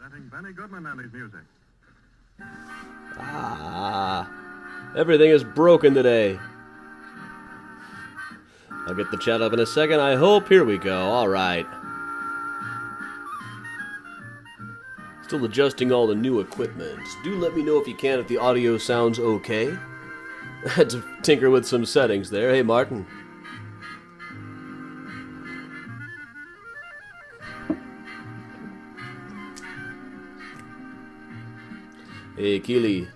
Presenting Benny Goodman and his music. Everything is broken today. I'll get the chat up in a second, I hope. Here we go. All right. Still adjusting all the new equipment. Do let me know if you can if the audio sounds okay. I had to tinker with some settings there. Hey, Martin. Hey, Keely.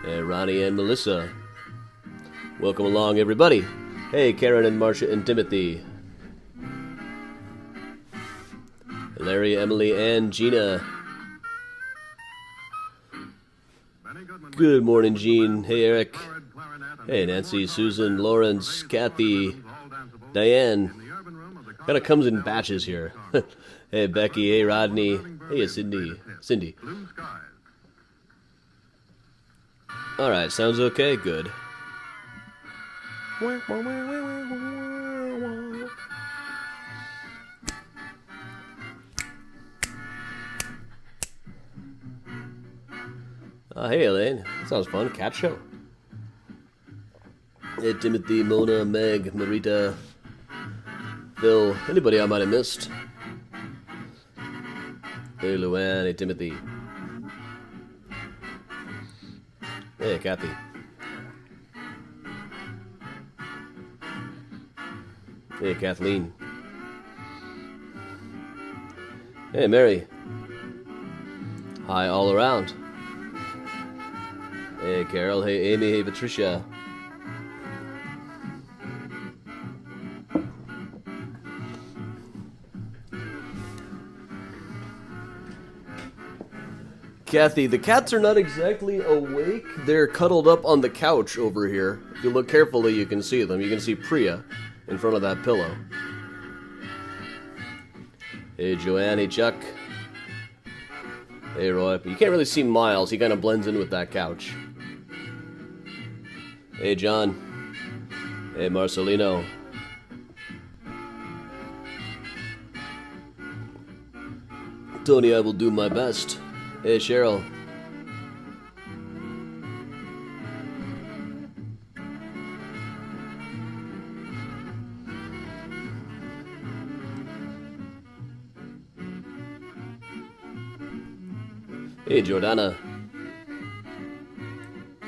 Hey, Ronnie and Melissa. Welcome along, everybody. Hey, Karen and Marcia and Timothy. Larry, Emily, and Gina. Good morning, Gene. Hey, Eric. Hey, Nancy, Susan, Lawrence, Kathy, Diane. Kind of comes in batches here. Hey, Becky. Hey, Rodney. Hey, Cindy. All right, sounds okay. Good. Hey, Elaine. Sounds fun. Cat show. Hey, Timothy, Mona, Meg, Marita, Phil. Anybody I might have missed? Hey, Luann. Hey, Timothy. Hey, Kathy. Hey, Kathleen. Hey, Mary. Hi, all around. Hey, Carol. Hey, Amy. Hey, Patricia. Kathy, the cats are not exactly awake. They're cuddled up on the couch over here. If you look carefully, you can see them. You can see Priya in front of that pillow. Hey, Joanne. Hey, Chuck. Hey, Roy. You can't really see Miles. He kind of blends in with that couch. Hey, John. Hey, Marcelino. Tony, I will do my best. Hey, Cheryl. Hey, Jordana.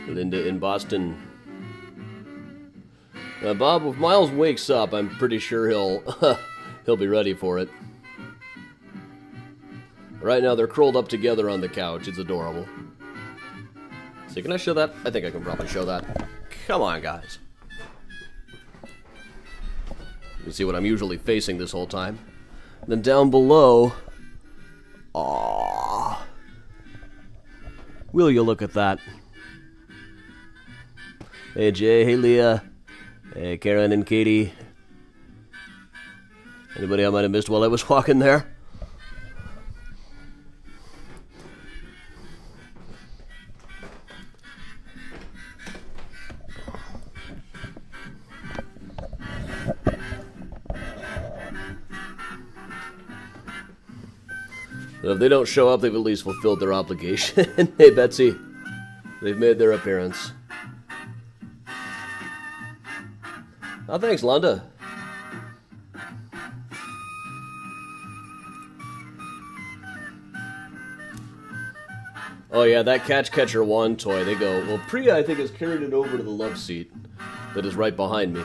Linda in Boston. Bob, if Miles wakes up, I'm pretty sure he'll be ready for it. Right now, they're curled up together on the couch. It's adorable. So can I show that? I think I can probably show that. Come on, guys. You can see what I'm usually facing this whole time. And then down below... Aww. Will you look at that? Hey, Jay. Hey, Leah. Hey, Karen and Katie. Anybody I might have missed while I was walking there? So if they don't show up, they've at least fulfilled their obligation. Hey, Betsy. They've made their appearance. Oh, thanks, Londa. Oh, yeah, that Catch Catcher 1 toy, they go... Well, Priya, I think, has carried it over to the love seat that is right behind me.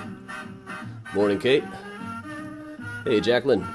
Morning, Kate. Hey, Jacqueline.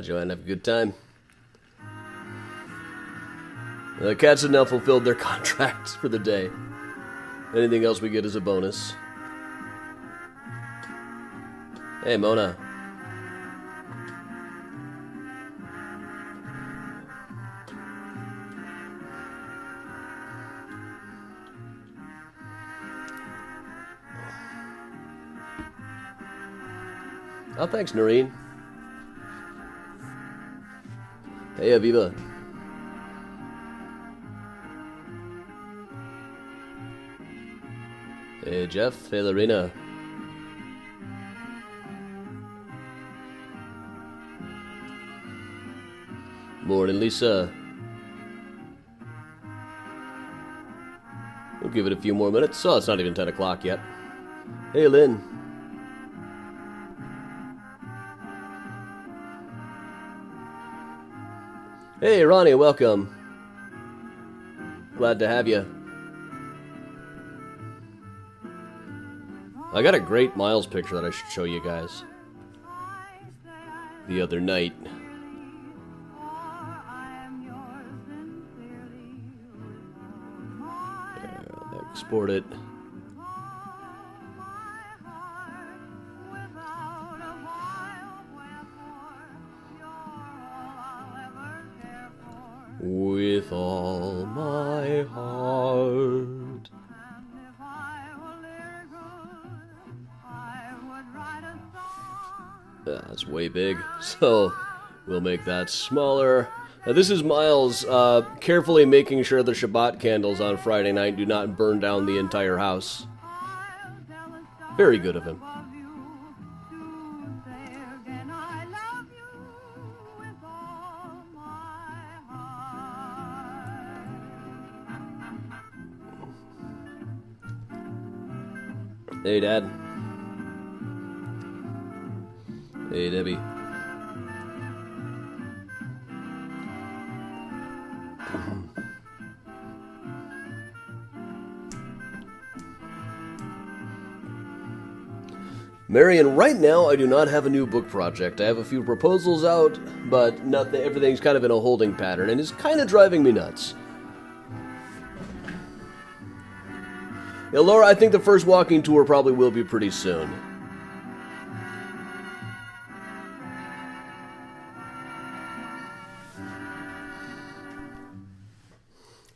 Joanne, have a good time. The cats have now fulfilled their contract for the day. Anything else we get is a bonus. Hey, Mona. Oh, thanks, Noreen. Hey, Aviva. Hey, Jeff. Hey, Lorena. Morning, Lisa. We'll give it a few more minutes. Oh, it's not even 10 o'clock yet. Hey, Lynn. Hey, Ronnie, welcome. Glad to have you. I got a great Miles picture that I should show you guys. The other night. Export it. With all my heart. That's way big, so we'll make that smaller. Now, this is Miles carefully making sure the Shabbat candles on Friday night do not burn down the entire house. Very good of him. Hey, Dad. Hey, Debbie. Marion, right now I do not have a new book project. I have a few proposals out, but nothing. Everything's kind of in a holding pattern, and it's kind of driving me nuts. Yeah, Laura, I think the first walking tour probably will be pretty soon.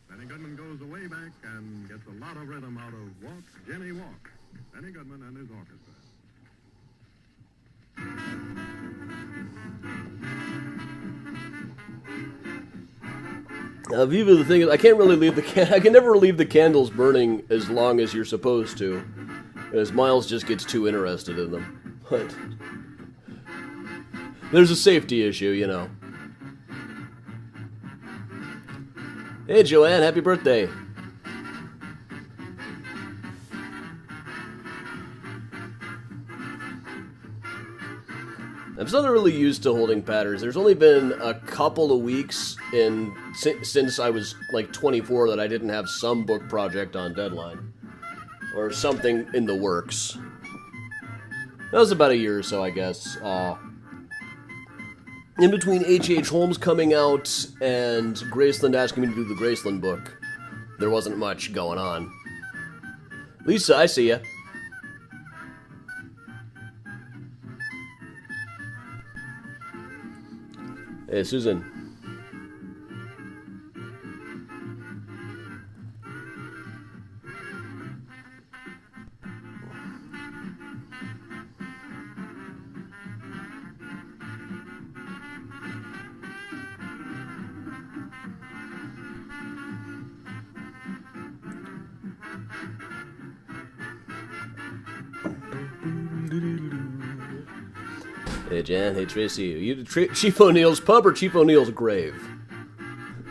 Benny Goodman goes way back and gets a lot of rhythm out of Walk, Jenny, Walk. Benny Goodman and his orchestra. Viva, the thing is, I can't really leave I can never leave the candles burning as long as you're supposed to, as Miles just gets too interested in them. But there's a safety issue, you know. Hey, Joanne, happy birthday. I'm still not really used to holding patterns. There's only been a couple of weeks since I was like 24 that I didn't have some book project on deadline. Or something in the works. That was about a year or so, I guess. In between H.H. Holmes coming out and Graceland asking me to do the Graceland book, there wasn't much going on. Lisa, I see ya. Hey, Susan. Hey, Jan. Hey, Tracy. You to Chief O'Neill's pub or Chief O'Neill's grave?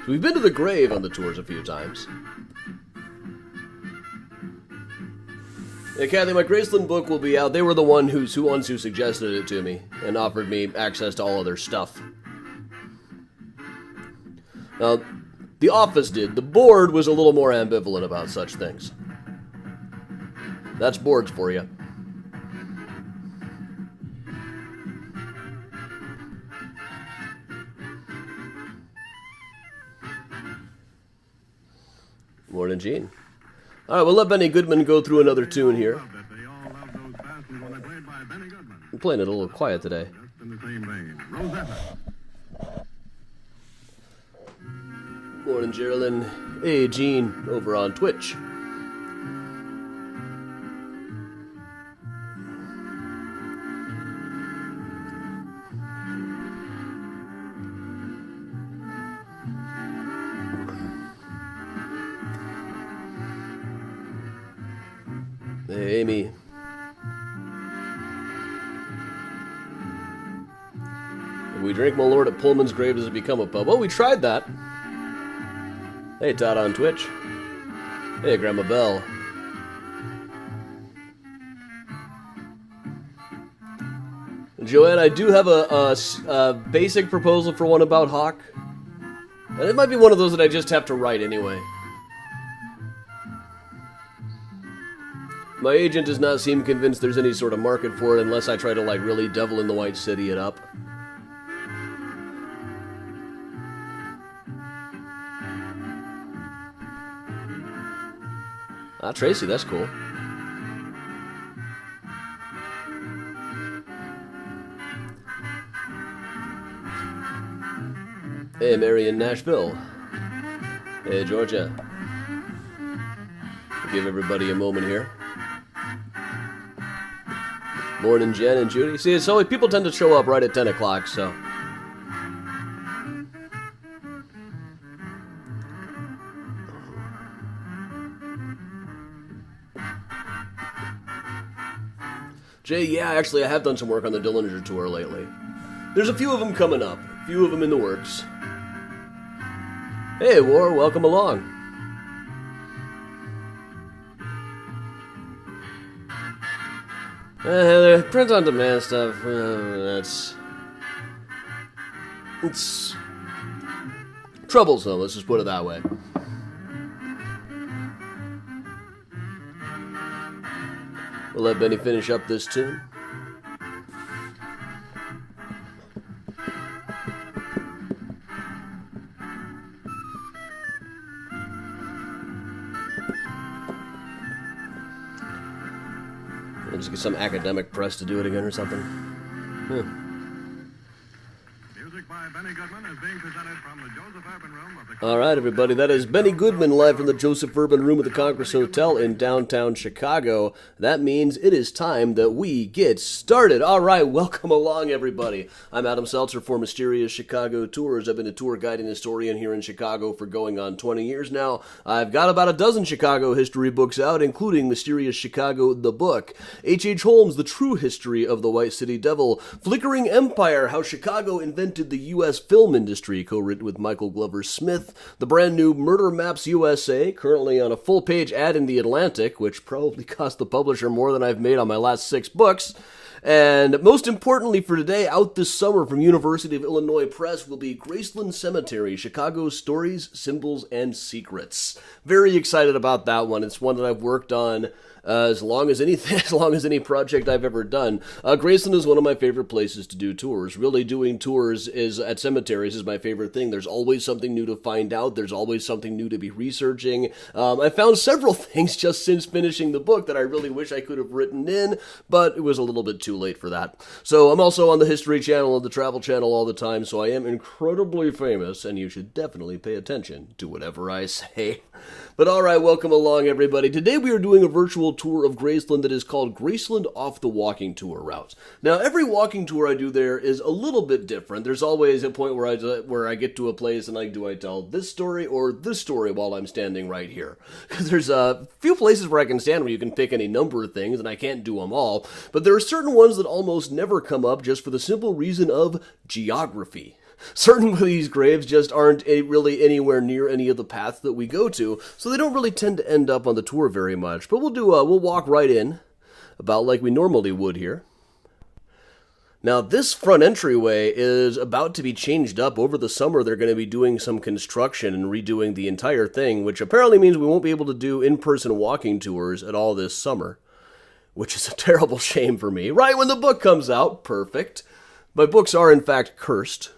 So we've been to the grave on the tours a few times. Yeah, Kathy, my Graceland book will be out. They were the ones who suggested it to me and offered me access to all of their stuff. Now, the office did. The board was a little more ambivalent about such things. That's boards for you. Morning, Gene. All right, we'll let Benny Goodman go through another tune here. I'm playing it a little quiet today. Morning, Geraldine. Hey, Gene, over on Twitch. Hey, Amy. If we drink my lord at Pullman's grave, does it become a pub? Well, we tried that. Hey, Todd on Twitch. Hey, Grandma Bell. Joanne, I do have a basic proposal for one about Hawk. And it might be one of those that I just have to write anyway. My agent does not seem convinced there's any sort of market for it unless I try to, like, really Devil in the White City it up. Ah, Tracy, that's cool. Hey, Mary in Nashville. Hey, Georgia. Give everybody a moment here. Morning, Jen and Judy. See, it's always, people tend to show up right at 10 o'clock, so. Jay, yeah, actually, I have done some work on the Dillinger tour lately. There's a few of them coming up. A few of them in the works. Hey, War, welcome along. Print on demand stuff, it's troublesome, let's just put it that way. We'll let Benny finish up this tune. Just get some academic press to do it again or something. Music by Benny Goodman is being presented from the Joseph Urban Room of the... All right, everybody, that is Benny Goodman live from the Joseph Urban Room of the Congress Hotel in downtown Chicago. That means it is time that we get started. All right, welcome along, everybody. I'm Adam Seltzer for Mysterious Chicago Tours. I've been a tour guide and historian here in Chicago for going on 20 years now. I've got about a dozen Chicago history books out, including Mysterious Chicago, the book, H.H. Holmes, The True History of the White City Devil, Flickering Empire, How Chicago Invented the U.S. Film Industry, co-written with Michael Glover Smith, the brand new Murder Maps USA, currently on a full-page ad in The Atlantic, which probably cost the publisher more than I've made on my last 6 books. And most importantly for today, out this summer from University of Illinois Press will be Graceland Cemetery, Chicago's Stories, Symbols, and Secrets. Very excited about that one. It's one that I've worked on as long as any project I've ever done. Graceland is one of my favorite places to do tours. Really, doing tours at cemeteries is my favorite thing. There's always something new to find out. There's always something new to be researching. I found several things just since finishing the book that I really wish I could have written in, but it was a little bit too late for that. So I'm also on the History Channel and the Travel Channel all the time, so I am incredibly famous, and you should definitely pay attention to whatever I say. But alright, welcome along, everybody. Today we are doing a virtual tour of Graceland that is called Graceland Off the Walking Tour Route. Now, every walking tour I do there is a little bit different. There's always a point where I get to a place and do I tell this story or this story while I'm standing right here? Because there's a few places where I can stand where you can pick any number of things, and I can't do them all. But there are certain ones that almost never come up just for the simple reason of geography. Certain of these graves just aren't really anywhere near any of the paths that we go to, so they don't really tend to end up on the tour very much. But we'll walk right in, about like we normally would here. Now, this front entryway is about to be changed up. Over the summer, they're going to be doing some construction and redoing the entire thing, which apparently means we won't be able to do in-person walking tours at all this summer, which is a terrible shame for me. Right when the book comes out, perfect. My books are, in fact, cursed.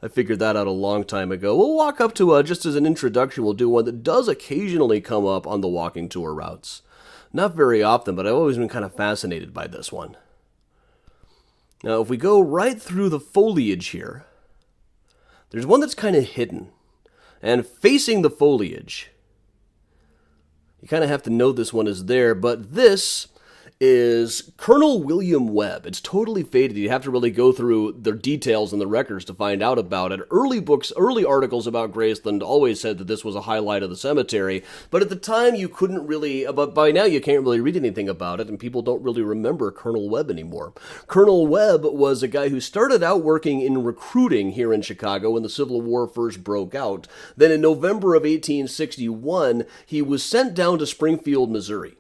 I figured that out a long time ago. We'll walk up to, just as an introduction, we'll do one that does occasionally come up on the walking tour routes. Not very often, but I've always been kind of fascinated by this one. Now, if we go right through the foliage here, there's one that's kind of hidden. And facing the foliage, you kind of have to know this one is there, but this is Colonel William Webb. It's totally faded. You have to really go through the details and the records to find out about it. Early articles about Graceland always said that this was a highlight of the cemetery, but at the time you couldn't really, but by now you can't really read anything about it, and people don't really remember Colonel Webb anymore. Colonel Webb was a guy who started out working in recruiting here in Chicago when the Civil War first broke out. Then in November of 1861, he was sent down to Springfield, Missouri.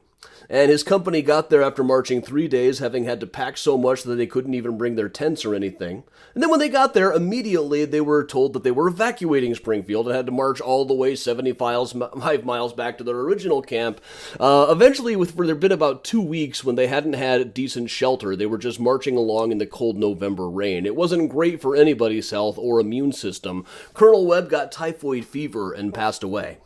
And his company got there after marching 3 days, having had to pack so much that they couldn't even bring their tents or anything. And then when they got there, immediately they were told that they were evacuating Springfield and had to march all the way 75 miles back to their original camp. Eventually, there'd been about 2 weeks when they hadn't had decent shelter. They were just marching along in the cold November rain. It wasn't great for anybody's health or immune system. Colonel Webb got typhoid fever and passed away.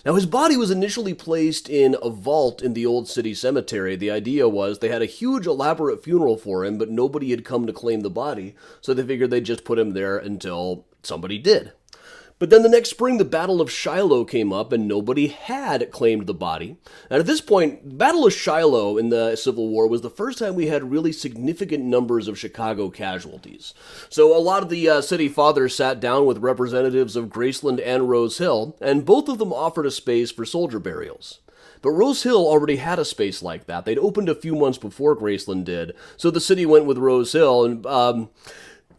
Now, his body was initially placed in a vault in the old city cemetery. The idea was they had a huge, elaborate funeral for him, but nobody had come to claim the body, so they figured they'd just put him there until somebody did. But then the next spring, the Battle of Shiloh came up, and nobody had claimed the body. And at this point, the Battle of Shiloh in the Civil War was the first time we had really significant numbers of Chicago casualties. So a lot of the city fathers sat down with representatives of Graceland and Rose Hill, and both of them offered a space for soldier burials. But Rose Hill already had a space like that. They'd opened a few months before Graceland did, so the city went with Rose Hill, and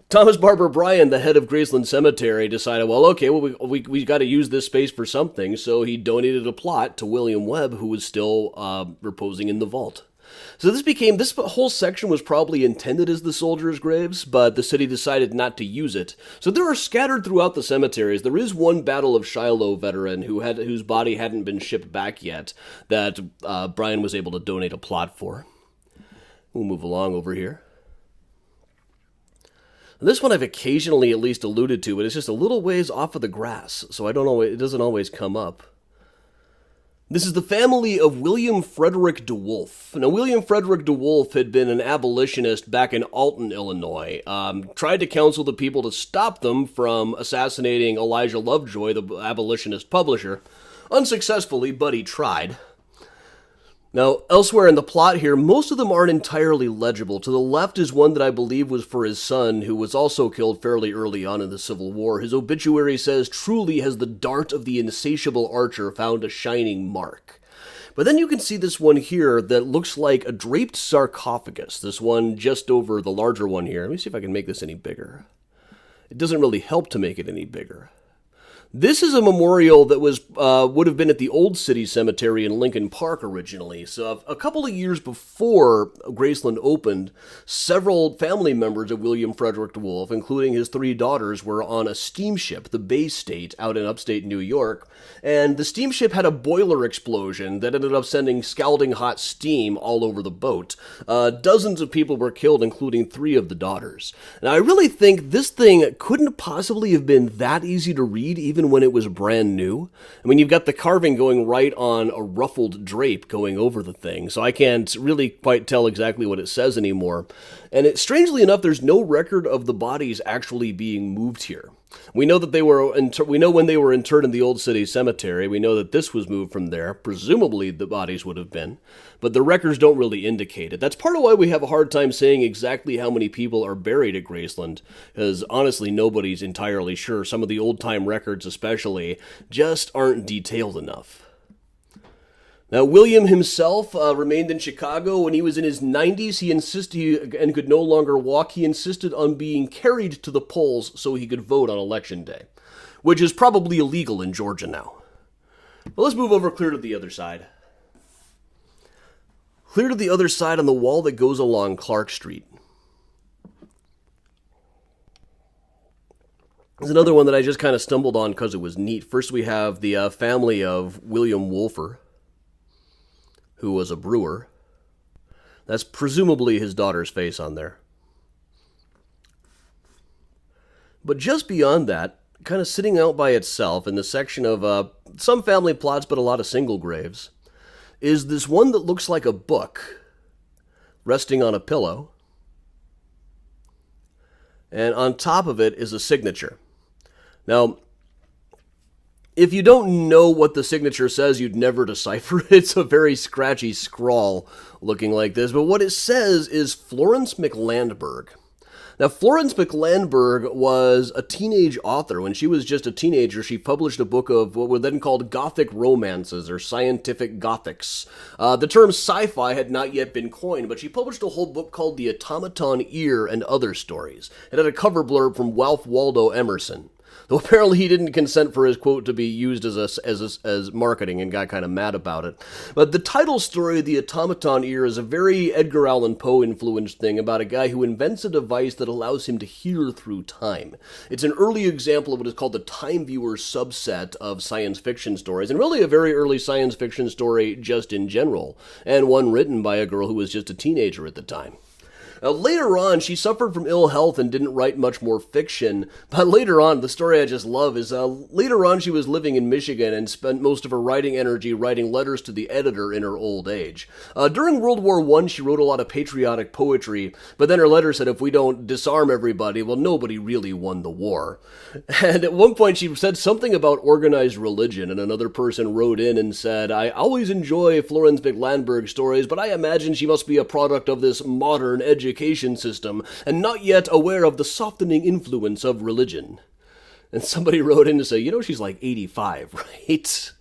Thomas Barber Bryan, the head of Graceland Cemetery, decided, well, okay, we got to use this space for something, so he donated a plot to William Webb, who was still reposing in the vault. So this whole section was probably intended as the soldiers' graves, but the city decided not to use it. So there are scattered throughout the cemeteries. There is one Battle of Shiloh veteran whose body hadn't been shipped back yet that Bryan was able to donate a plot for. We'll move along over here. This one I've occasionally at least alluded to, but it's just a little ways off of the grass, so it doesn't always come up. This is the family of William Frederick DeWolf. Now, William Frederick DeWolf had been an abolitionist back in Alton, Illinois. Tried to counsel the people to stop them from assassinating Elijah Lovejoy, the abolitionist publisher. Unsuccessfully, but he tried. Now, elsewhere in the plot here, most of them aren't entirely legible. To the left is one that I believe was for his son, who was also killed fairly early on in the Civil War. His obituary says, "Truly has the dart of the insatiable archer found a shining mark." But then you can see this one here that looks like a draped sarcophagus. This one just over the larger one here. Let me see if I can make this any bigger. It doesn't really help to make it any bigger. This is a memorial that would have been at the Old City Cemetery in Lincoln Park originally. So a couple of years before Graceland opened, several family members of William Frederick DeWolf, including his 3 daughters, were on a steamship, the Bay State, out in upstate New York. And the steamship had a boiler explosion that ended up sending scalding hot steam all over the boat. Dozens of people were killed, including 3 of the daughters. Now, I really think this thing couldn't possibly have been that easy to read, even when it was brand new. I mean, you've got the carving going right on a ruffled drape going over the thing, so I can't really quite tell exactly what it says anymore. And strangely enough, there's no record of the bodies actually being moved here. We know that we know when they were interred in the Old City Cemetery. We know that this was moved from there. Presumably the bodies would have been, but the records don't really indicate it. That's part of why we have a hard time saying exactly how many people are buried at Graceland, because honestly nobody's entirely sure. Some of the old-time records especially just aren't detailed enough. Now, William himself remained in Chicago. When he was in his 90s, he insisted and could no longer walk. He insisted on being carried to the polls so he could vote on Election Day, which is probably illegal in Georgia now. But let's move over clear to the other side. Clear to the other side on the wall that goes along Clark Street. There's another one that I just kind of stumbled on because it was neat. First, we have the family of William Wolfer, who was a brewer. That's presumably his daughter's face on there. But just beyond that, kind of sitting out by itself in the section of some family plots but a lot of single graves, is this one that looks like a book resting on a pillow. And on top of it is a signature. Now, if you don't know what the signature says, you'd never decipher it. It's a very scratchy scrawl looking like this. But what it says is Florence Mclandberg. Now, Florence Mclandberg was a teenage author. When she was just a teenager, she published a book of what were then called Gothic romances, or scientific Gothics. The term sci-fi had not yet been coined, but she published a whole book called The Automaton Ear and Other Stories. It had a cover blurb from Ralph Waldo Emerson. Though apparently he didn't consent for his quote to be used as marketing and got kind of mad about it. But the title story of The Automaton Ear is a very Edgar Allan Poe influenced thing about a guy who invents a device that allows him to hear through time. It's an early example of what is called the time viewer subset of science fiction stories, and really a very early science fiction story just in general, and one written by a girl who was just a teenager at the time. Later on, she suffered from ill health and didn't write much more fiction. But later on, the story I just love is later on she was living in Michigan and spent most of her writing energy writing letters to the editor in her old age. During World War I, she wrote a lot of patriotic poetry, but then her letter said if we don't disarm everybody, well, nobody really won the war. And at one point she said something about organized religion, and another person wrote in and said, I always enjoy Florence Mclandberg stories, but I imagine she must be a product of this modern education system, and not yet aware of the softening influence of religion. And somebody wrote in to say, she's like 85, right?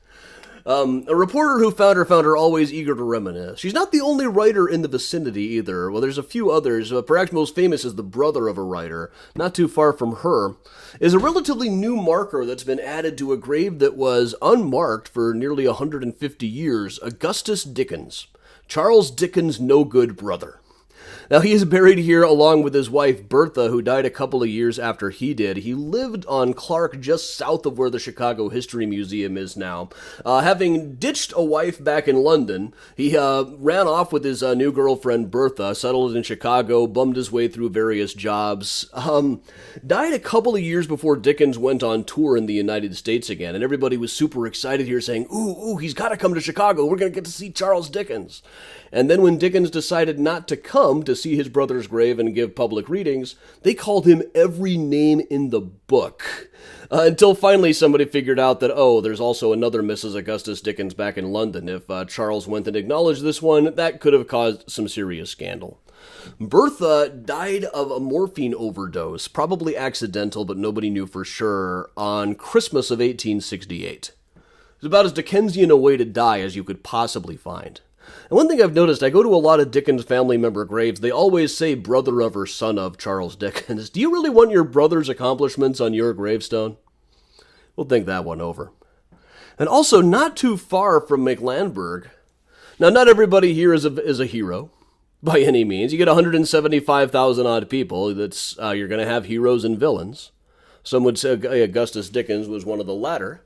A reporter who found her always eager to reminisce. She's not the only writer in the vicinity either. Well, there's a few others. Perhaps most famous is the brother of a writer, not too far from her, is a relatively new marker that's been added to a grave that was unmarked for nearly 150 years, Augustus Dickens. Charles Dickens' no-good brother. Now, he is buried here along with his wife, Bertha, who died a couple of years after he did. He lived on Clark, just south of where the Chicago History Museum is now. Having ditched a wife back in London, he ran off with his new girlfriend, Bertha, settled in Chicago, bummed his way through various jobs. Died a couple of years before Dickens went on tour in the United States again, and everybody was super excited here saying, ooh, he's got to come to Chicago. We're going to get to see Charles Dickens. And then when Dickens decided not to come to see his brother's grave and give public readings, they called him every name in the book. Until finally somebody figured out that, there's also another Mrs. Augustus Dickens back in London. If Charles went and acknowledged this one, that could have caused some serious scandal. Bertha died of a morphine overdose, probably accidental, but nobody knew for sure, on Christmas of 1868. It's about as Dickensian a way to die as you could possibly find. And one thing I've noticed, I go to a lot of Dickens family member graves, they always say brother of or son of Charles Dickens. Do you really want your brother's accomplishments on your gravestone? We'll think that one over. And also, not too far from Mclandberg. Now, not everybody here is a hero, by any means. You get 175,000 odd people, you're going to have heroes and villains. Some would say Augustus Dickens was one of the latter.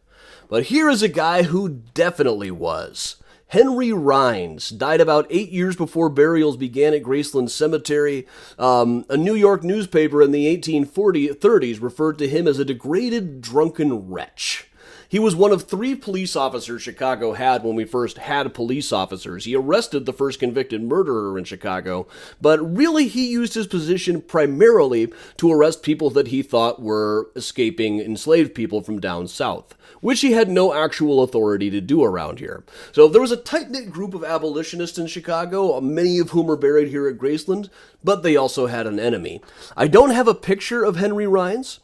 But here is a guy who definitely was. Henry Reins died about 8 years before burials began at Graceland Cemetery. A New York newspaper in the 1830s referred to him as a degraded, drunken wretch. He was one of 3 police officers Chicago had when we first had police officers. He arrested the first convicted murderer in Chicago, but really he used his position primarily to arrest people that he thought were escaping enslaved people from down south, which he had no actual authority to do around here. So there was a tight-knit group of abolitionists in Chicago, many of whom are buried here at Graceland, but they also had an enemy. I don't have a picture of Henry Reins.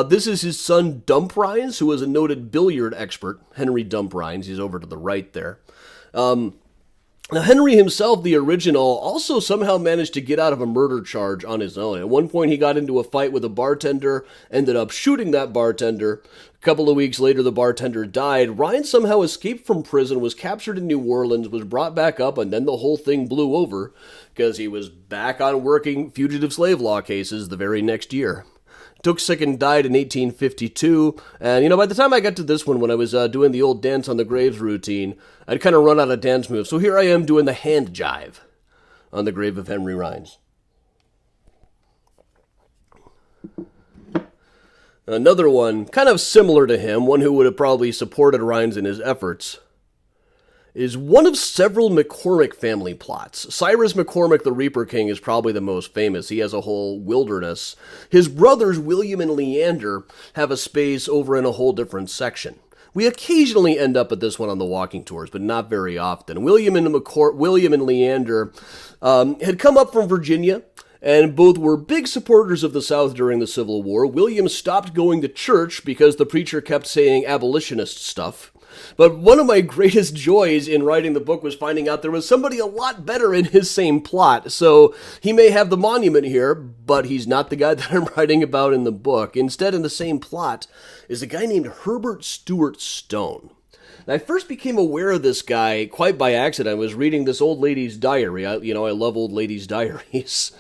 This is his son, Dump Reins, who was a noted billiard expert. Henry Dump Reins, he's over to the right there. Now, Henry himself, the original, also somehow managed to get out of a murder charge on his own. At one point, he got into a fight with a bartender, ended up shooting that bartender. A couple of weeks later, the bartender died. Ryan somehow escaped from prison, was captured in New Orleans, was brought back up, and then the whole thing blew over because he was back on working fugitive slave law cases the very next year. Took sick and died in 1852, and by the time I got to this one, when I was doing the old dance on the graves routine, I'd kind of run out of dance moves, so here I am doing the hand jive on the grave of Henry Reins. Another one, kind of similar to him, one who would have probably supported Reins in his efforts, is one of several McCormick family plots. Cyrus McCormick, the Reaper King, is probably the most famous. He has a whole wilderness. His brothers, William and Leander, have a space over in a whole different section. We occasionally end up at this one on the walking tours, but not very often. William and Leander had come up from Virginia, and both were big supporters of the South during the Civil War. William stopped going to church because the preacher kept saying abolitionist stuff. But one of my greatest joys in writing the book was finding out there was somebody a lot better in his same plot. So he may have the monument here, but he's not the guy that I'm writing about in the book. Instead, in the same plot, is a guy named Herbert Stewart Stone. And I first became aware of this guy quite by accident. I was reading this old lady's diary. I love old ladies' diaries.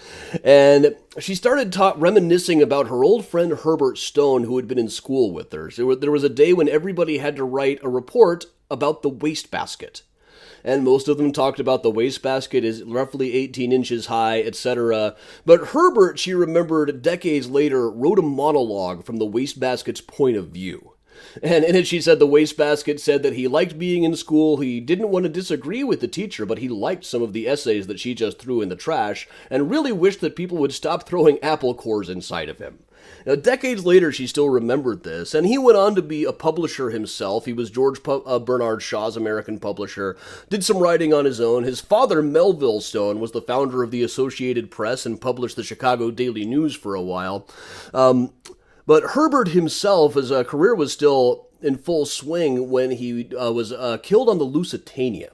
And she started reminiscing about her old friend Herbert Stone, who had been in school with her. So there was a day when everybody had to write a report about the wastebasket. And most of them talked about the wastebasket is roughly 18 inches high, etc. But Herbert, she remembered decades later, wrote a monologue from the wastebasket's point of view. And in it, she said the wastebasket said that he liked being in school, he didn't want to disagree with the teacher, but he liked some of the essays that she just threw in the trash, and really wished that people would stop throwing apple cores inside of him. Now, decades later, she still remembered this, and he went on to be a publisher himself. He was George Bernard Shaw's American publisher, did some writing on his own. His father, Melville Stone, was the founder of the Associated Press and published the Chicago Daily News for a while. But Herbert himself, his career was still in full swing when he was killed on the Lusitania.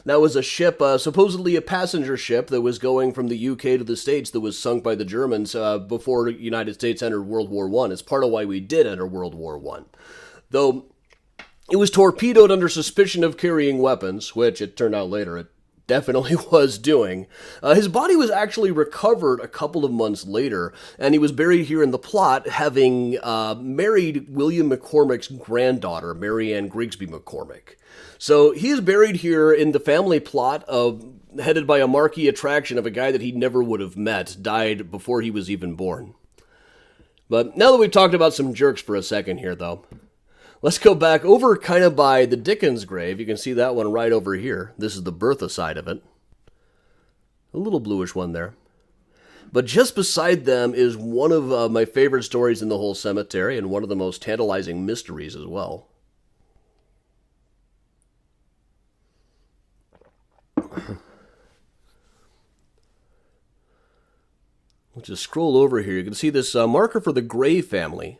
That was a ship, supposedly a passenger ship that was going from the UK to the States that was sunk by the Germans before the United States entered World War I. It's part of why we did enter World War I. Though it was torpedoed under suspicion of carrying weapons, which it turned out later it definitely was doing. His body was actually recovered a couple of months later, and he was buried here in the plot, having married William McCormick's granddaughter, Mary Ann Grigsby McCormick. So he is buried here in the family plot, headed by a marquee attraction of a guy that he never would have met, died before he was even born. But now that we've talked about some jerks for a second here, though, let's go back over kind of by the Dickens grave. You can see that one right over here. This is the Bertha side of it. A little bluish one there. But just beside them is one of my favorite stories in the whole cemetery, and one of the most tantalizing mysteries as well. Let's just scroll over here. You can see this marker for the Gray family,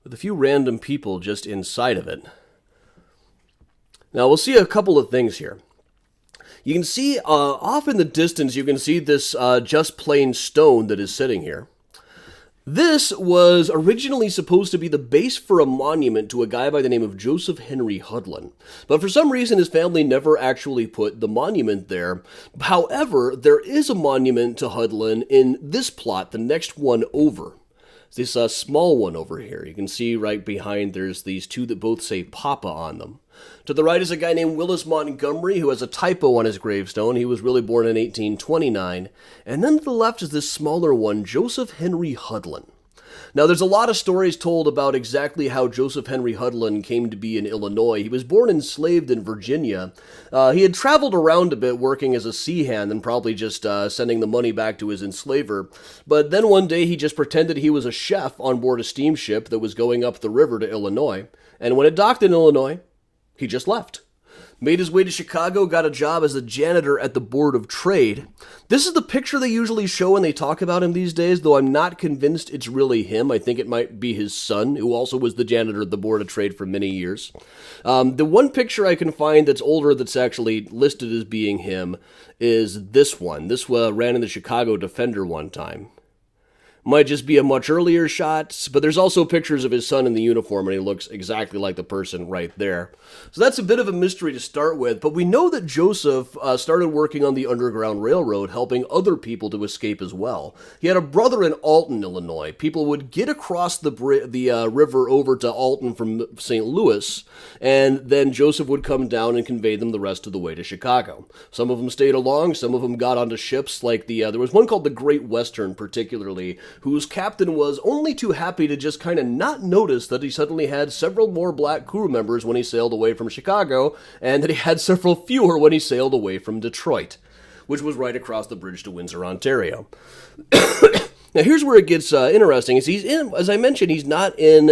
with a few random people just inside of it. Now, we'll see a couple of things here. You can see off in the distance, you can see this just plain stone that is sitting here. This was originally supposed to be the base for a monument to a guy by the name of Joseph Henry Hudlin. But for some reason, his family never actually put the monument there. However, there is a monument to Hudlin in this plot, the next one over. This small one over here. You can see right behind there's these two that both say Papa on them. To the right is a guy named Willis Montgomery who has a typo on his gravestone. He was really born in 1829. And then to the left is this smaller one, Joseph Henry Hudlin. Now, there's a lot of stories told about exactly how Joseph Henry Hudlin came to be in Illinois. He was born enslaved in Virginia. He had traveled around a bit working as a sea hand and probably just sending the money back to his enslaver. But then one day he just pretended he was a chef on board a steamship that was going up the river to Illinois. And when it docked in Illinois, he just left. Made his way to Chicago, got a job as a janitor at the Board of Trade. This is the picture they usually show when they talk about him these days, though I'm not convinced it's really him. I think it might be his son, who also was the janitor at the Board of Trade for many years. The one picture I can find that's older that's actually listed as being him is this one. This ran in the Chicago Defender one time. Might just be a much earlier shot, but there's also pictures of his son in the uniform, and he looks exactly like the person right there. So that's a bit of a mystery to start with, but we know that Joseph started working on the Underground Railroad, helping other people to escape as well. He had a brother in Alton, Illinois. People would get across the river over to Alton from St. Louis, and then Joseph would come down and convey them the rest of the way to Chicago. Some of them stayed along, some of them got onto ships, like there was one called the Great Western, particularly, whose captain was only too happy to just kind of not notice that he suddenly had several more black crew members when he sailed away from Chicago, and that he had several fewer when he sailed away from Detroit, which was right across the bridge to Windsor, Ontario. Now, here's where it gets interesting. Is as I mentioned, he's not in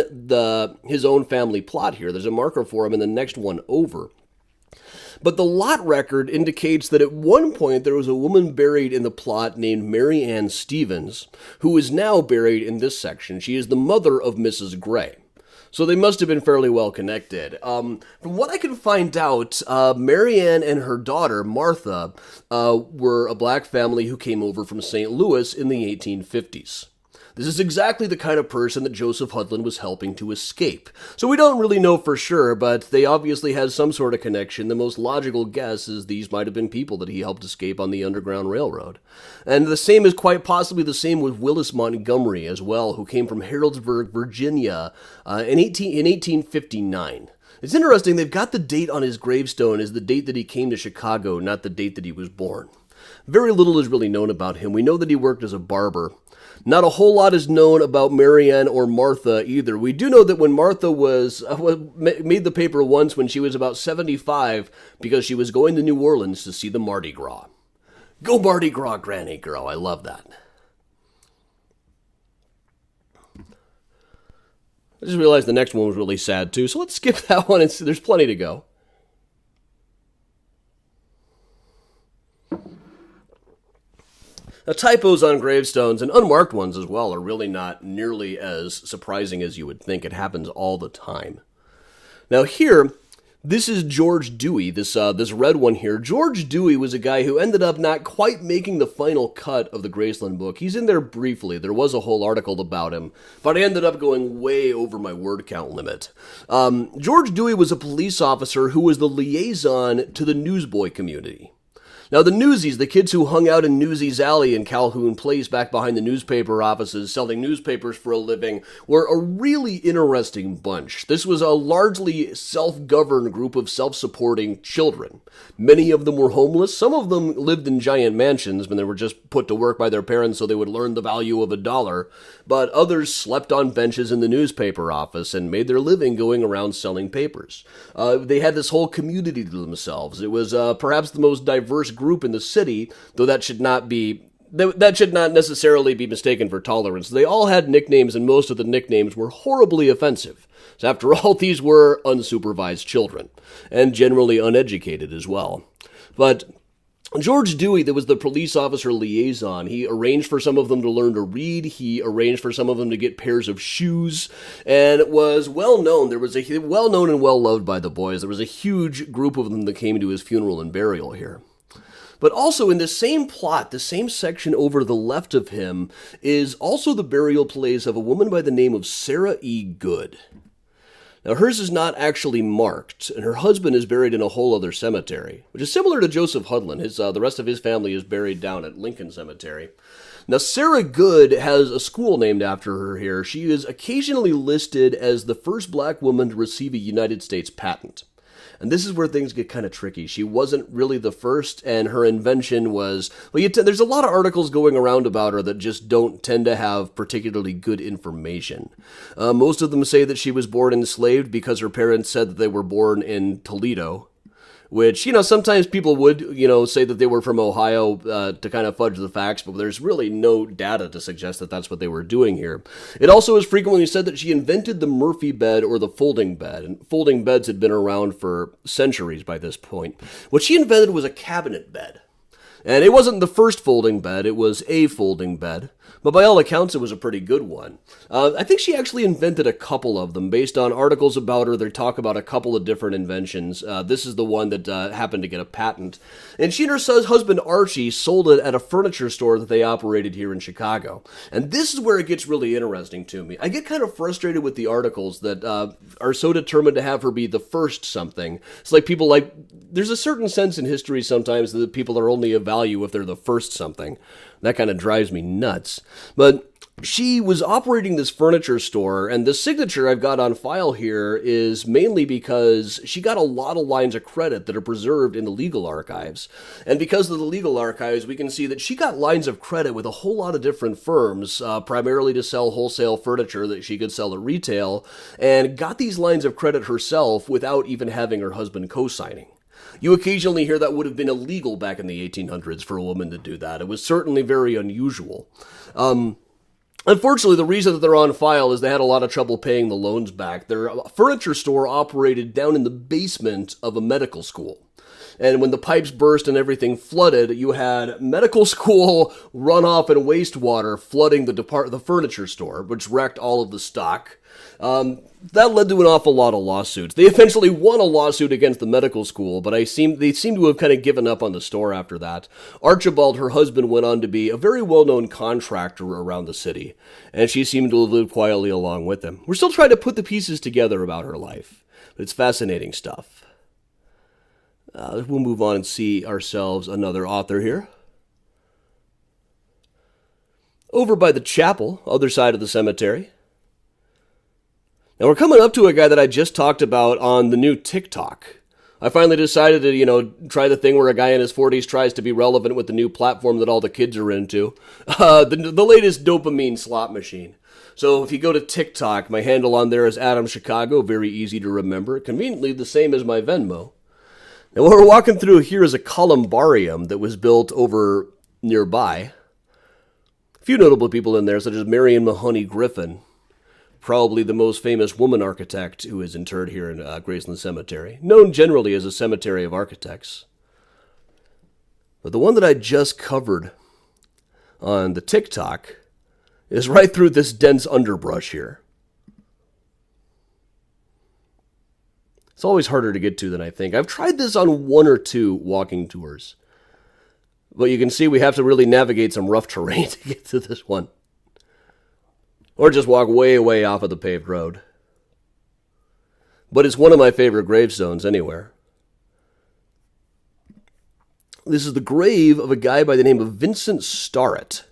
his own family plot here. There's a marker for him in the next one over. But the lot record indicates that at one point there was a woman buried in the plot named Mary Ann Stevens, who is now buried in this section. She is the mother of Mrs. Gray. So they must have been fairly well connected. From what I can find out, Mary Ann and her daughter, Martha, were a black family who came over from St. Louis in the 1850s. This is exactly the kind of person that Joseph Hudlin was helping to escape. So we don't really know for sure, but they obviously had some sort of connection. The most logical guess is these might have been people that he helped escape on the Underground Railroad. And the same is quite possibly the same with Willis Montgomery as well, who came from Harrodsburg, Virginia in 1859. It's interesting, they've got the date on his gravestone as the date that he came to Chicago, not the date that he was born. Very little is really known about him. We know that he worked as a barber. Not a whole lot is known about Mary Ann or Martha either. We do know that when Martha made the paper once when she was about 75 because she was going to New Orleans to see the Mardi Gras. Go Mardi Gras, Granny Girl. I love that. I just realized the next one was really sad too, so let's skip that one. There's plenty to go. Now, typos on gravestones, and unmarked ones as well, are really not nearly as surprising as you would think. It happens all the time. Now here, this is George Dewey, this red one here. George Dewey was a guy who ended up not quite making the final cut of the Graceland book. He's in there briefly. There was a whole article about him, but I ended up going way over my word count limit. George Dewey was a police officer who was the liaison to the newsboy community. Now, the Newsies, the kids who hung out in Newsies Alley in Calhoun Place back behind the newspaper offices selling newspapers for a living, were a really interesting bunch. This was a largely self-governed group of self-supporting children. Many of them were homeless. Some of them lived in giant mansions when they were just put to work by their parents so they would learn the value of $1. But others slept on benches in the newspaper office and made their living going around selling papers. They had this whole community to themselves. It was perhaps the most diverse group in the city, though that should not necessarily be mistaken for tolerance. They all had nicknames, and most of the nicknames were horribly offensive. So after all, these were unsupervised children, and generally uneducated as well. But George Dewey, that was the police officer liaison, he arranged for some of them to learn to read, he arranged for some of them to get pairs of shoes, and it was well known. There was a well-known and well-loved by the boys. There was a huge group of them that came to his funeral and burial here. But also in the same plot, the same section over to the left of him, is also the burial place of a woman by the name of Sarah E. Goode. Now, hers is not actually marked, and her husband is buried in a whole other cemetery, which is similar to Joseph Hudlin. The rest of his family is buried down at Lincoln Cemetery. Now, Sarah Goode has a school named after her here. She is occasionally listed as the first black woman to receive a United States patent. And this is where things get kind of tricky. She wasn't really the first, and her invention was... there's a lot of articles going around about her that just don't tend to have particularly good information. Most of them say that she was born enslaved because her parents said that they were born in Toledo, which, sometimes people would, say that they were from Ohio to kind of fudge the facts, but there's really no data to suggest that that's what they were doing here. It also is frequently said that she invented the Murphy bed or the folding bed, and folding beds had been around for centuries by this point. What she invented was a cabinet bed. And it wasn't the first folding bed, it was a folding bed. But by all accounts, it was a pretty good one. I think she actually invented a couple of them. Based on articles about her, they talk about a couple of different inventions. This is the one that happened to get a patent. And she and her husband, Archie, sold it at a furniture store that they operated here in Chicago. And this is where it gets really interesting to me. I get kind of frustrated with the articles that are so determined to have her be the first something. It's like people there's a certain sense in history sometimes that people are only of value if they're the first something. That kind of drives me nuts. But she was operating this furniture store, and the signature I've got on file here is mainly because she got a lot of lines of credit that are preserved in the legal archives. And because of the legal archives, we can see that she got lines of credit with a whole lot of different firms, primarily to sell wholesale furniture that she could sell at retail, and got these lines of credit herself without even having her husband co-signing. You occasionally hear that would have been illegal back in the 1800s for a woman to do that. It was certainly very unusual. Unfortunately, the reason that they're on file is they had a lot of trouble paying the loans back. Their furniture store operated down in the basement of a medical school. And when the pipes burst and everything flooded, you had medical school runoff and wastewater flooding the furniture store, which wrecked all of the stock. That led to an awful lot of lawsuits. They eventually won a lawsuit against the medical school, but they seem to have kind of given up on the store after that. Archibald, her husband, went on to be a very well-known contractor around the city, and she seemed to have lived quietly along with him. We're still trying to put the pieces together about her life, but it's fascinating stuff. We'll move on and see ourselves another author here. Over by the chapel, other side of the cemetery. Now we're coming up to a guy that I just talked about on the new TikTok. I finally decided to, try the thing where a guy in his 40s tries to be relevant with the new platform that all the kids are into. The latest dopamine slot machine. So if you go to TikTok, my handle on there is Adam Chicago, very easy to remember. Conveniently the same as my Venmo. Now, what we're walking through here is a columbarium that was built over nearby. A few notable people in there, such as Marion Mahoney Griffin, probably the most famous woman architect who is interred here in Graceland Cemetery, known generally as a cemetery of architects. But the one that I just covered on the TikTok is right through this dense underbrush here. It's always harder to get to than I think. I've tried this on one or two walking tours. But you can see we have to really navigate some rough terrain to get to this one. Or just walk way, way off of the paved road. But it's one of my favorite gravestones anywhere. This is the grave of a guy by the name of Vincent Starrett,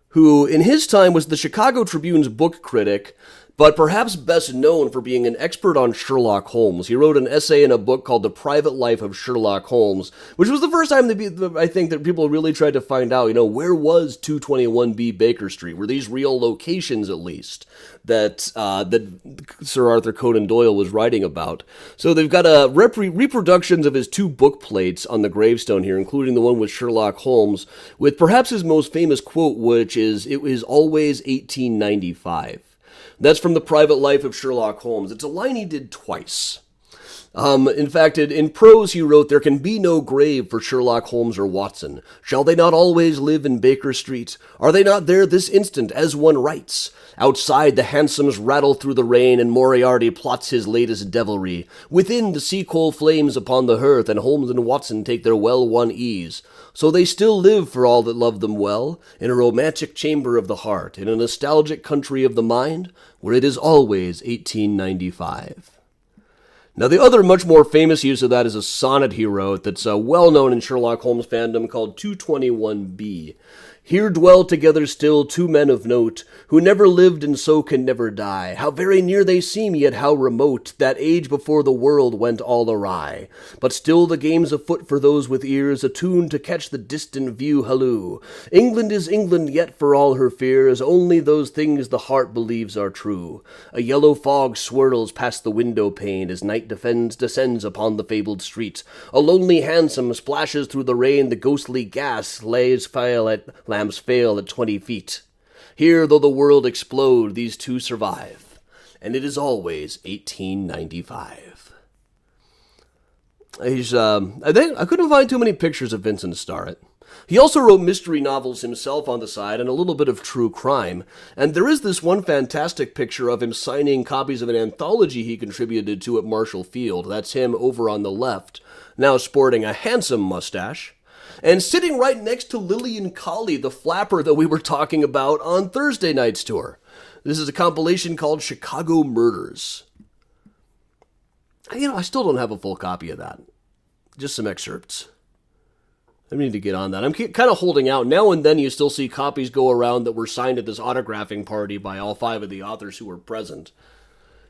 who in his time was the Chicago Tribune's book critic, but perhaps best known for being an expert on Sherlock Holmes. He wrote an essay in a book called The Private Life of Sherlock Holmes, which was the first time I think that people really tried to find out, where was 221B Baker Street? Were these real locations, at least, that Sir Arthur Conan Doyle was writing about? So they've got reproductions of his two book plates on the gravestone here, including the one with Sherlock Holmes, with perhaps his most famous quote, which is, "It was always 1895. That's from The Private Life of Sherlock Holmes. It's a line he did twice. In fact, in prose he wrote, "There can be no grave for Sherlock Holmes or Watson. Shall they not always live in Baker Street? Are they not there this instant, as one writes? Outside the hansoms rattle through the rain, and Moriarty plots his latest devilry. Within the sea-coal flames upon the hearth, and Holmes and Watson take their well-won ease. So they still live for all that love them well, in a romantic chamber of the heart, in a nostalgic country of the mind, where it is always 1895. Now, the other much more famous use of that is a sonnet he wrote that's well known in Sherlock Holmes fandom called 221B. Here dwell together still two men of note, who never lived and so can never die. How very near they seem, yet how remote, that age before the world went all awry. But still the game's afoot for those with ears attuned to catch the distant view halloo. England is England, yet for all her fears, only those things the heart believes are true. A yellow fog swirls past the window pane as night descends upon the fabled street. A lonely hansom splashes through the rain, the ghostly gas lamps fail at 20 feet. Here, though the world explode, these two survive, and it is always 1895. I couldn't find too many pictures of Vincent Starrett. He also wrote mystery novels himself on the side and a little bit of true crime, and there is this one fantastic picture of him signing copies of an anthology he contributed to at Marshall Field. That's him over on the left, now sporting a handsome mustache, and sitting right next to Lillian Colley, the flapper that we were talking about on Thursday night's tour. This is a compilation called Chicago Murders. I still don't have a full copy of that. Just some excerpts. I need to get on that. I'm kind of holding out. Now and then you still see copies go around that were signed at this autographing party by all 5 of the authors who were present.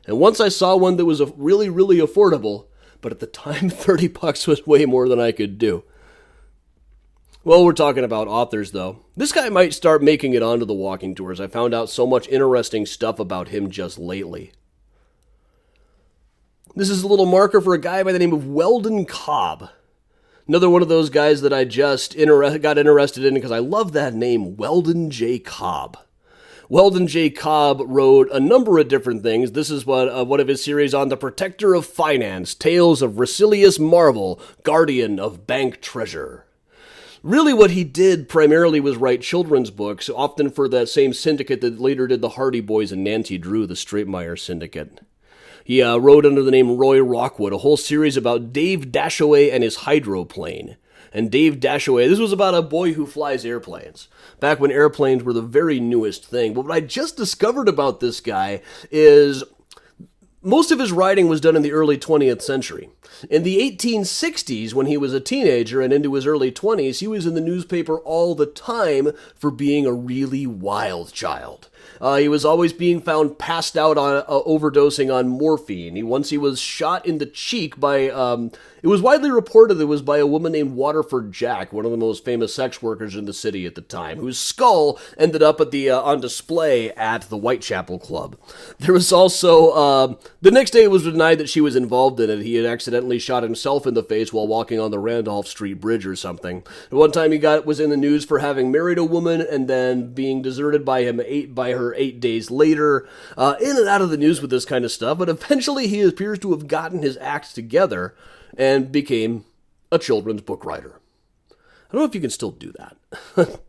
And once I saw one that was really, really affordable, but at the time $30 was way more than I could do. Well, we're talking about authors, though. This guy might start making it onto the walking tours. I found out so much interesting stuff about him just lately. This is a little marker for a guy by the name of Weldon Cobb. Another one of those guys that I just got interested in because I love that name, Weldon J. Cobb. Weldon J. Cobb wrote a number of different things. This is one of his series on the Protector of Finance, Tales of Rusilius Marvel, Guardian of Bank Treasure. Really what he did primarily was write children's books, often for that same syndicate that later did the Hardy Boys and Nancy Drew, the Straightmeyer Syndicate. He wrote under the name Roy Rockwood a whole series about Dave Dashaway and his hydroplane. And Dave Dashaway, this was about a boy who flies airplanes, back when airplanes were the very newest thing. But what I just discovered about this guy is most of his writing was done in the early 20th century. In the 1860s, when he was a teenager and into his early 20s, he was in the newspaper all the time for being a really wild child. He was always being found passed out on overdosing on morphine. Once he was shot in the cheek by, it was widely reported it was by a woman named Waterford Jack, one of the most famous sex workers in the city at the time, whose skull ended up at on display at the Whitechapel Club. There was also, the next day it was denied that she was involved in it. He had accidentally shot himself in the face while walking on the Randolph Street Bridge or something. At one time he was in the news for having married a woman and then being deserted by her 8 days later, in and out of the news with this kind of stuff, but eventually he appears to have gotten his act together and became a children's book writer. I don't know if you can still do that.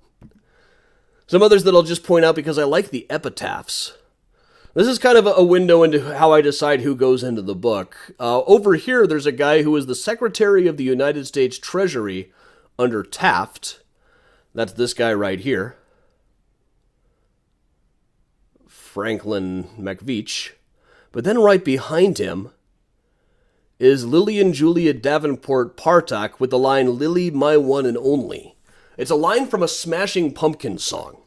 Some others that I'll just point out because I like the epitaphs. This is kind of a window into how I decide who goes into the book. Over here, there's a guy who was the Secretary of the United States Treasury under Taft. That's this guy right here. Franklin McVeach. But then right behind him is Lillian Julia Davenport Partak with the line, "Lily, my one and only." It's a line from a Smashing Pumpkins song.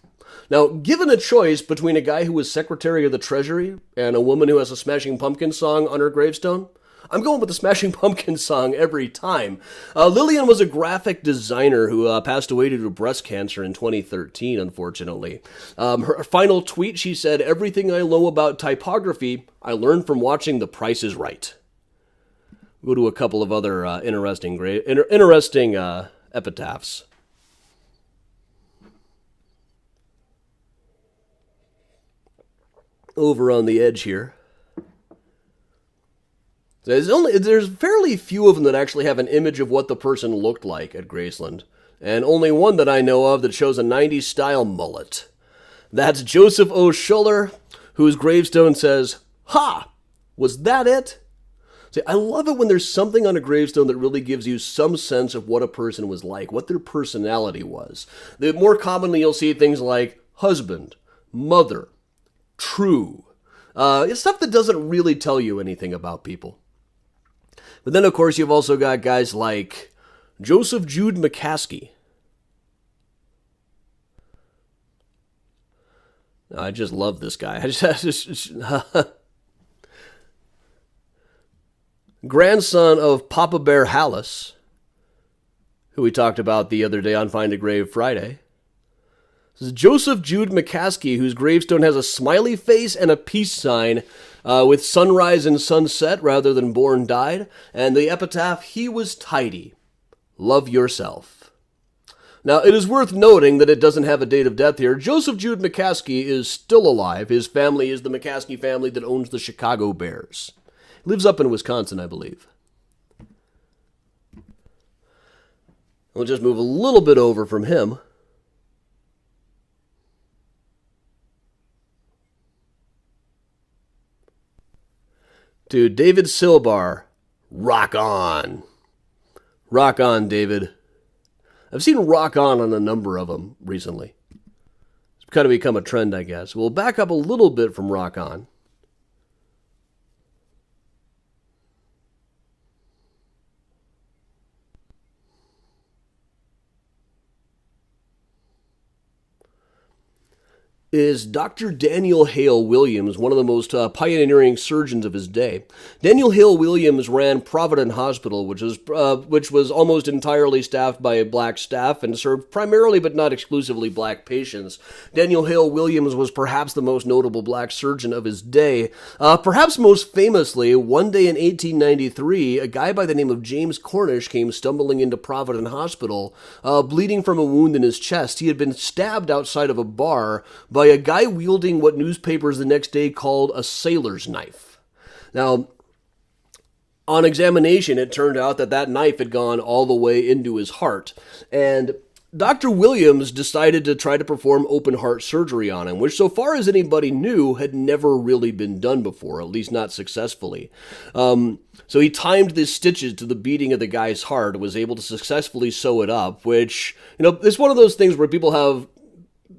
Now, given a choice between a guy who was Secretary of the Treasury and a woman who has a Smashing Pumpkins song on her gravestone, I'm going with the Smashing Pumpkins song every time. Lillian was a graphic designer who passed away due to breast cancer in 2013, unfortunately. Her final tweet, she said, "Everything I know about typography, I learned from watching The Price is Right." We'll go to a couple of other interesting epitaphs. Over on the edge here. There's fairly few of them that actually have an image of what the person looked like at Graceland, and only one that I know of that shows a 90s style mullet. That's Joseph O. Schuller, whose gravestone says, "Ha! Was that it?" See, I love it when there's something on a gravestone that really gives you some sense of what a person was like, what their personality was. More commonly, you'll see things like husband, mother, true. It's stuff that doesn't really tell you anything about people. But then, of course, you've also got guys like Joseph Jude McCaskey. I just love this guy. Grandson of Papa Bear Hallis, who we talked about the other day on Find a Grave Friday. This is Joseph Jude McCaskey, whose gravestone has a smiley face and a peace sign with sunrise and sunset rather than born died. And the epitaph, "He was tidy. Love yourself." Now, it is worth noting that it doesn't have a date of death here. Joseph Jude McCaskey is still alive. His family is the McCaskey family that owns the Chicago Bears. Lives up in Wisconsin, I believe. We'll just move a little bit over from him. To David Silbar, rock on. Rock on, David. I've seen rock on a number of them recently. It's kind of become a trend, I guess. We'll back up a little bit from rock on. is Dr. Daniel Hale Williams, one of the most pioneering surgeons of his day. Daniel Hale Williams ran Providence Hospital, which was almost entirely staffed by a black staff and served primarily but not exclusively black patients. Daniel Hale Williams was perhaps the most notable black surgeon of his day. Perhaps most famously, one day in 1893, a guy by the name of James Cornish came stumbling into Providence Hospital, bleeding from a wound in his chest. He had been stabbed outside of a bar by a guy wielding what newspapers the next day called a sailor's knife. Now, on examination, it turned out that knife had gone all the way into his heart, and Dr. Williams decided to try to perform open heart surgery on him, which so far as anybody knew had never really been done before, at least not successfully. So he timed the stitches to the beating of the guy's heart and was able to successfully sew it up, which, it's one of those things where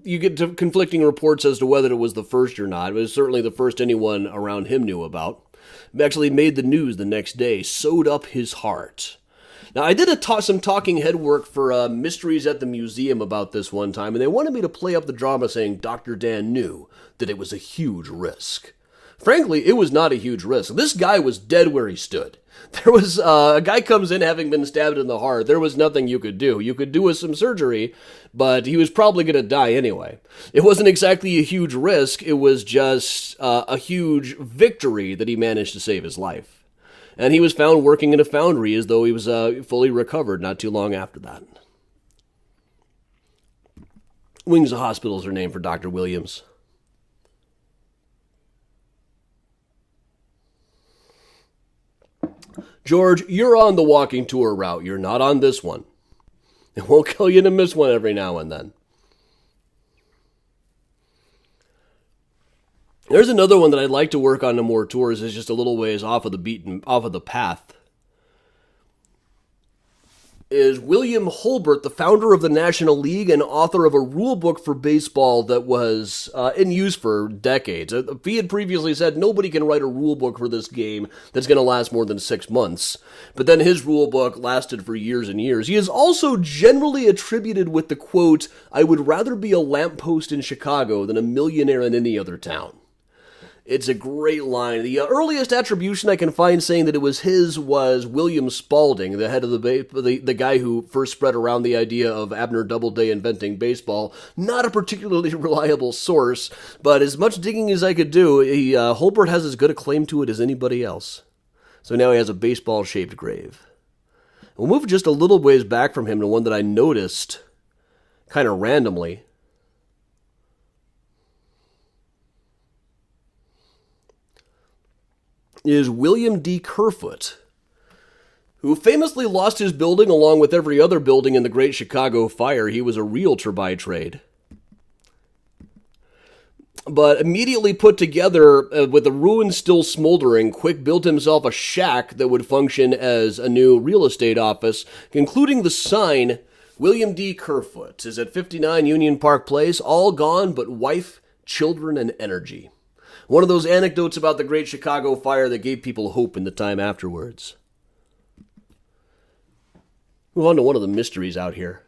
you get conflicting reports as to whether it was the first or not. It was certainly the first anyone around him knew about. It actually made the news the next day, sewed up his heart. Now, I did some talking head work for Mysteries at the Museum about this one time, and they wanted me to play up the drama saying Dr. Dan knew that it was a huge risk. Frankly, it was not a huge risk. This guy was dead where he stood. There was a guy comes in having been stabbed in the heart. There was nothing you could do. You could do some surgery, but he was probably going to die anyway. It wasn't exactly a huge risk. It was just a huge victory that he managed to save his life. And he was found working in a foundry as though he was fully recovered not too long after that. Wings of hospitals are named for Dr. Williams. George, you're on the walking tour route. You're not on this one. It won't kill you to miss one every now and then. There's another one that I'd like to work on more tours. Is just a little ways off of the path. Is William Holbert, the founder of the National League and author of a rule book for baseball that was in use for decades. He had previously said nobody can write a rule book for this game that's going to last more than 6 months. But then his rule book lasted for years and years. He is also generally attributed with the quote, "I would rather be a lamppost in Chicago than a millionaire in any other town." It's a great line. The earliest attribution I can find saying that it was his was William Spaulding, the head of the guy who first spread around the idea of Abner Doubleday inventing baseball. Not a particularly reliable source, but as much digging as I could do, Holbert has as good a claim to it as anybody else. So now he has a baseball-shaped grave. We'll move just a little ways back from him to one that I noticed kind of randomly. Is William D. Kerfoot, who famously lost his building along with every other building in the Great Chicago Fire. He was a realtor by trade. But immediately put together, with the ruins still smoldering, quick built himself a shack that would function as a new real estate office, including the sign, William D. Kerfoot is at 59 Union Park Place, all gone but wife, children, and energy. One of those anecdotes about the Great Chicago Fire that gave people hope in the time afterwards. Move on to one of the mysteries out here.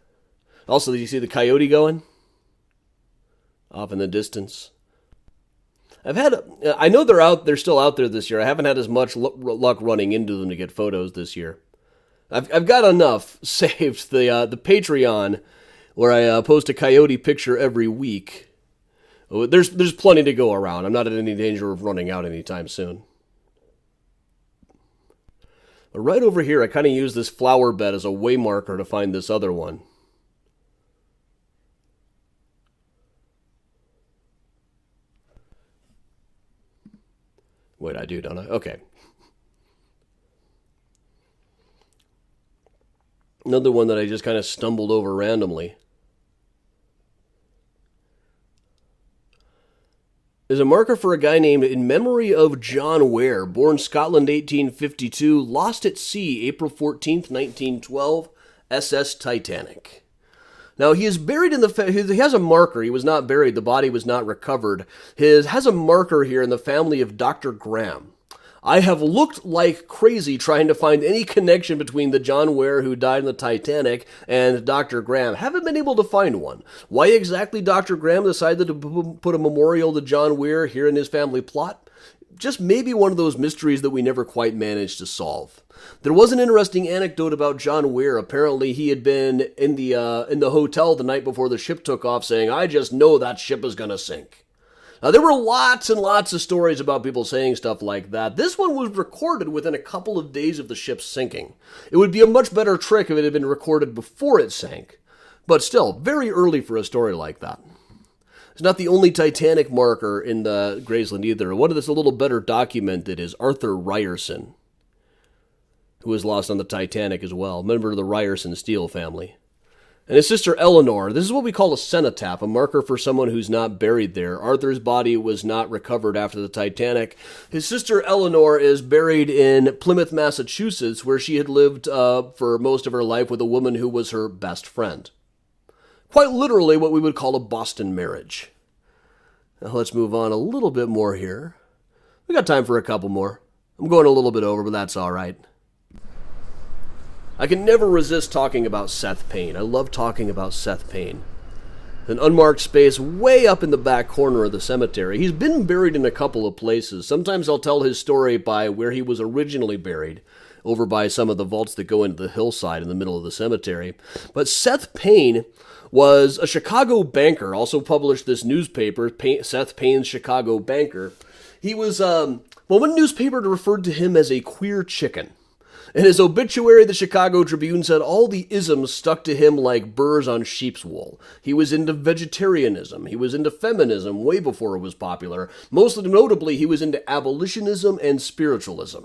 Also, did you see the coyote going? Off in the distance. I know they're still out there this year. I haven't had as much luck running into them to get photos this year. I've got enough saved. The Patreon, where I post a coyote picture every week. There's plenty to go around. I'm not in any danger of running out anytime soon. But right over here, I kind of use this flower bed as a way marker to find this other one. Wait, I do, don't I? Okay. Another one that I just kind of stumbled over randomly. Is a marker for a guy named In Memory of John Ware, born Scotland 1852, lost at sea April 14th, 1912, SS Titanic. Now, he is buried he has a marker. He was not buried. The body was not recovered. Has a marker here in the family of Dr. Graham. I have looked like crazy trying to find any connection between the John Ware who died in the Titanic and Dr. Graham. Haven't been able to find one. Why exactly Dr. Graham decided to put a memorial to John Ware here in his family plot? Just maybe one of those mysteries that we never quite managed to solve. There was an interesting anecdote about John Ware. Apparently he had been in the hotel the night before the ship took off saying, "I just know that ship is going to sink." Now, there were lots and lots of stories about people saying stuff like that. This one was recorded within a couple of days of the ship sinking. It would be a much better trick if it had been recorded before it sank. But still, very early for a story like that. It's not the only Titanic marker in the Graceland either. One that's a little better documented is Arthur Ryerson, who was lost on the Titanic as well, member of the Ryerson Steel family. And his sister Eleanor, this is what we call a cenotaph, a marker for someone who's not buried there. Arthur's body was not recovered after the Titanic. His sister Eleanor is buried in Plymouth, Massachusetts, where she had lived for most of her life with a woman who was her best friend. Quite literally what we would call a Boston marriage. Now let's move on a little bit more here. We got time for a couple more. I'm going a little bit over, but that's all right. I can never resist talking about Seth Payne. I love talking about Seth Payne. An unmarked space way up in the back corner of the cemetery. He's been buried in a couple of places. Sometimes I'll tell his story by where he was originally buried, over by some of the vaults that go into the hillside in the middle of the cemetery. But Seth Payne was a Chicago banker, also published this newspaper, Seth Payne's Chicago Banker. He was, one newspaper referred to him as a queer chicken. In his obituary, the Chicago Tribune said all the isms stuck to him like burrs on sheep's wool. He was into vegetarianism. He was into feminism way before it was popular. Most notably, he was into abolitionism and spiritualism.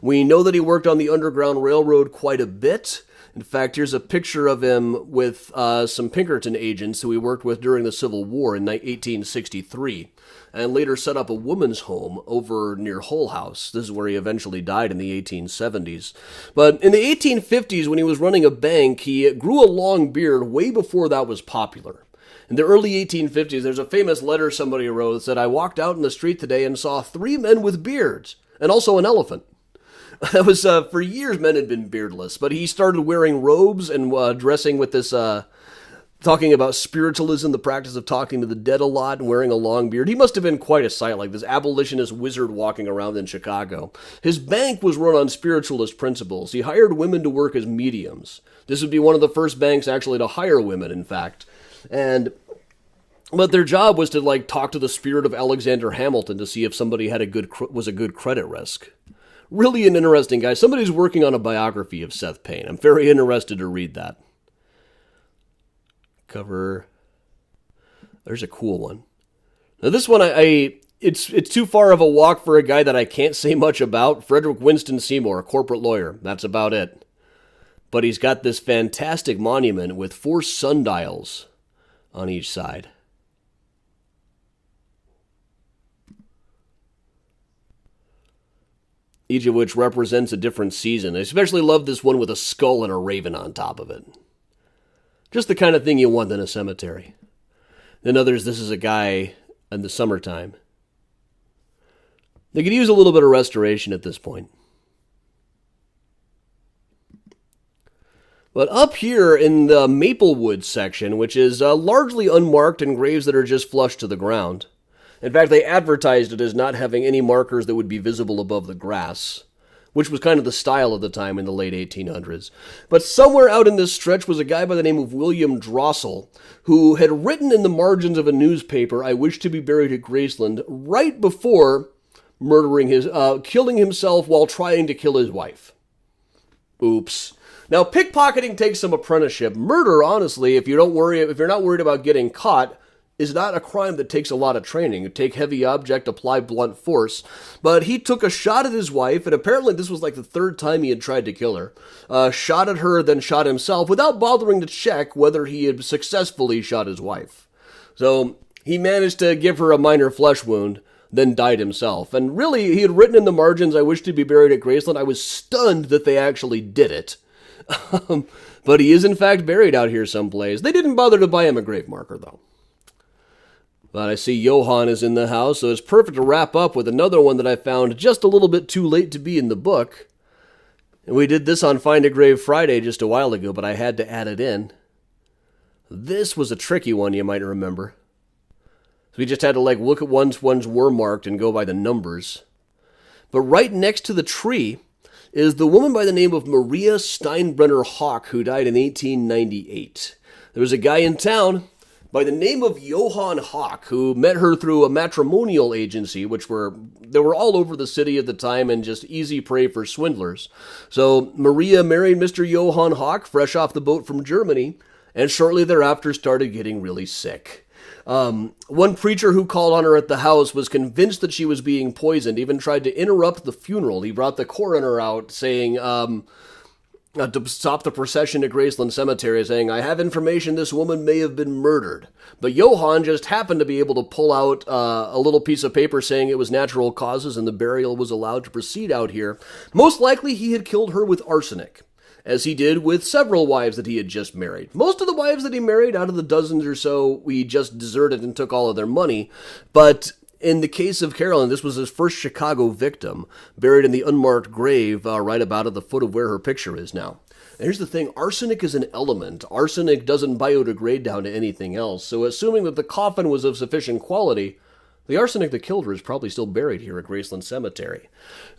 We know that he worked on the Underground Railroad quite a bit. In fact, here's a picture of him with some Pinkerton agents who he worked with during the Civil War in 1863, and later set up a woman's home over near Hull House. This is where he eventually died in the 1870s. But in the 1850s, when he was running a bank, he grew a long beard way before that was popular. In the early 1850s, there's a famous letter somebody wrote that said, "I walked out in the street today and saw 3 men with beards, and also an elephant." That was, for years, men had been beardless, but he started wearing robes and dressing with this, talking about spiritualism, the practice of talking to the dead a lot and wearing a long beard. He must have been quite a sight, like this abolitionist wizard walking around in Chicago. His bank was run on spiritualist principles. He hired women to work as mediums. This would be one of the first banks actually to hire women, in fact. But their job was to, talk to the spirit of Alexander Hamilton to see if somebody had was a good credit risk. Really an interesting guy. Somebody's working on a biography of Seth Payne. I'm very interested to read that. Cover. There's a cool one. Now this one, it's too far of a walk for a guy that I can't say much about. Frederick Winston Seymour, a corporate lawyer. That's about it. But he's got this fantastic monument with 4 sundials on each side. Each of which represents a different season. I especially love this one with a skull and a raven on top of it. Just the kind of thing you want in a cemetery. Then others, this is a guy in the summertime. They could use a little bit of restoration at this point. But up here in the Maplewood section, which is largely unmarked and graves that are just flush to the ground. In fact, they advertised it as not having any markers that would be visible above the grass, which was kind of the style of the time in the late 1800s. But somewhere out in this stretch was a guy by the name of William Drossel, who had written in the margins of a newspaper, "I wish to be buried at Graceland," right before killing himself while trying to kill his wife. Oops. Now, pickpocketing takes some apprenticeship. Murder, honestly, if you're not worried about getting caught, is not a crime that takes a lot of training. You take heavy object, apply blunt force. But he took a shot at his wife, and apparently this was like the 3rd time he had tried to kill her. Shot at her, then shot himself, without bothering to check whether he had successfully shot his wife. So he managed to give her a minor flesh wound, then died himself. And really, he had written in the margins, "I wish to be buried at Graceland." I was stunned that they actually did it. But he is in fact buried out here someplace. They didn't bother to buy him a grave marker, though. But I see Johann is in the house, so it's perfect to wrap up with another one that I found just a little bit too late to be in the book. And we did this on Find a Grave Friday just a while ago, but I had to add it in. This was a tricky one, you might remember. So we just had to look at ones were marked and go by the numbers. But right next to the tree is the woman by the name of Maria Steinbrenner Hawk, who died in 1898. There was a guy in town by the name of Johann Hawk, who met her through a matrimonial agency, they were all over the city at the time and just easy prey for swindlers. So Maria married Mr. Johann Hawk, fresh off the boat from Germany, and shortly thereafter started getting really sick. One preacher who called on her at the house was convinced that she was being poisoned, even tried to interrupt the funeral. He brought the coroner out saying, to stop the procession to Graceland Cemetery, saying, I have information this woman may have been murdered. But Johann just happened to be able to pull out a little piece of paper saying it was natural causes and the burial was allowed to proceed out here. Most likely he had killed her with arsenic, as he did with several wives that he had just married. Most of the wives that he married, out of the dozens or so, we just deserted and took all of their money. But in the case of Carolyn, this was his first Chicago victim, buried in the unmarked grave right about at the foot of where her picture is now. And here's the thing, arsenic is an element. Arsenic doesn't biodegrade down to anything else, so assuming that the coffin was of sufficient quality, the arsenic that killed her is probably still buried here at Graceland Cemetery.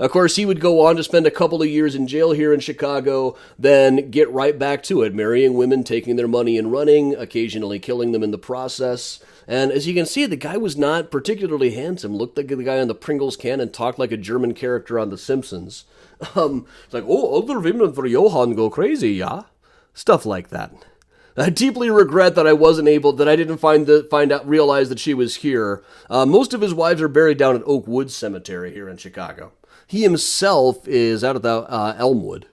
Of course, he would go on to spend a couple of years in jail here in Chicago, then get right back to it, marrying women, taking their money and running, occasionally killing them in the process. And as you can see, the guy was not particularly handsome, looked like the guy on the Pringles can and talked like a German character on The Simpsons. It's like, oh, other women for Johann go crazy, yeah? Stuff like that. I deeply regret that I didn't realize that she was here. Most of his wives are buried down at Oak Woods Cemetery here in Chicago. He himself is out at the Elmwood.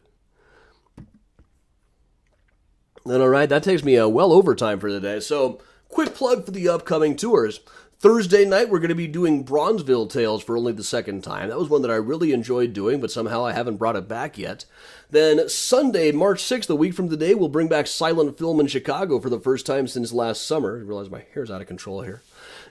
And all right, that takes me well over time for the day. So, quick plug for the upcoming tours. Thursday night, we're going to be doing Bronzeville Tales for only the second time. That was one that I really enjoyed doing, but somehow I haven't brought it back yet. Then Sunday, March 6th, a week from today, we'll bring back silent film in Chicago for the first time since last summer. I realize my hair's out of control here.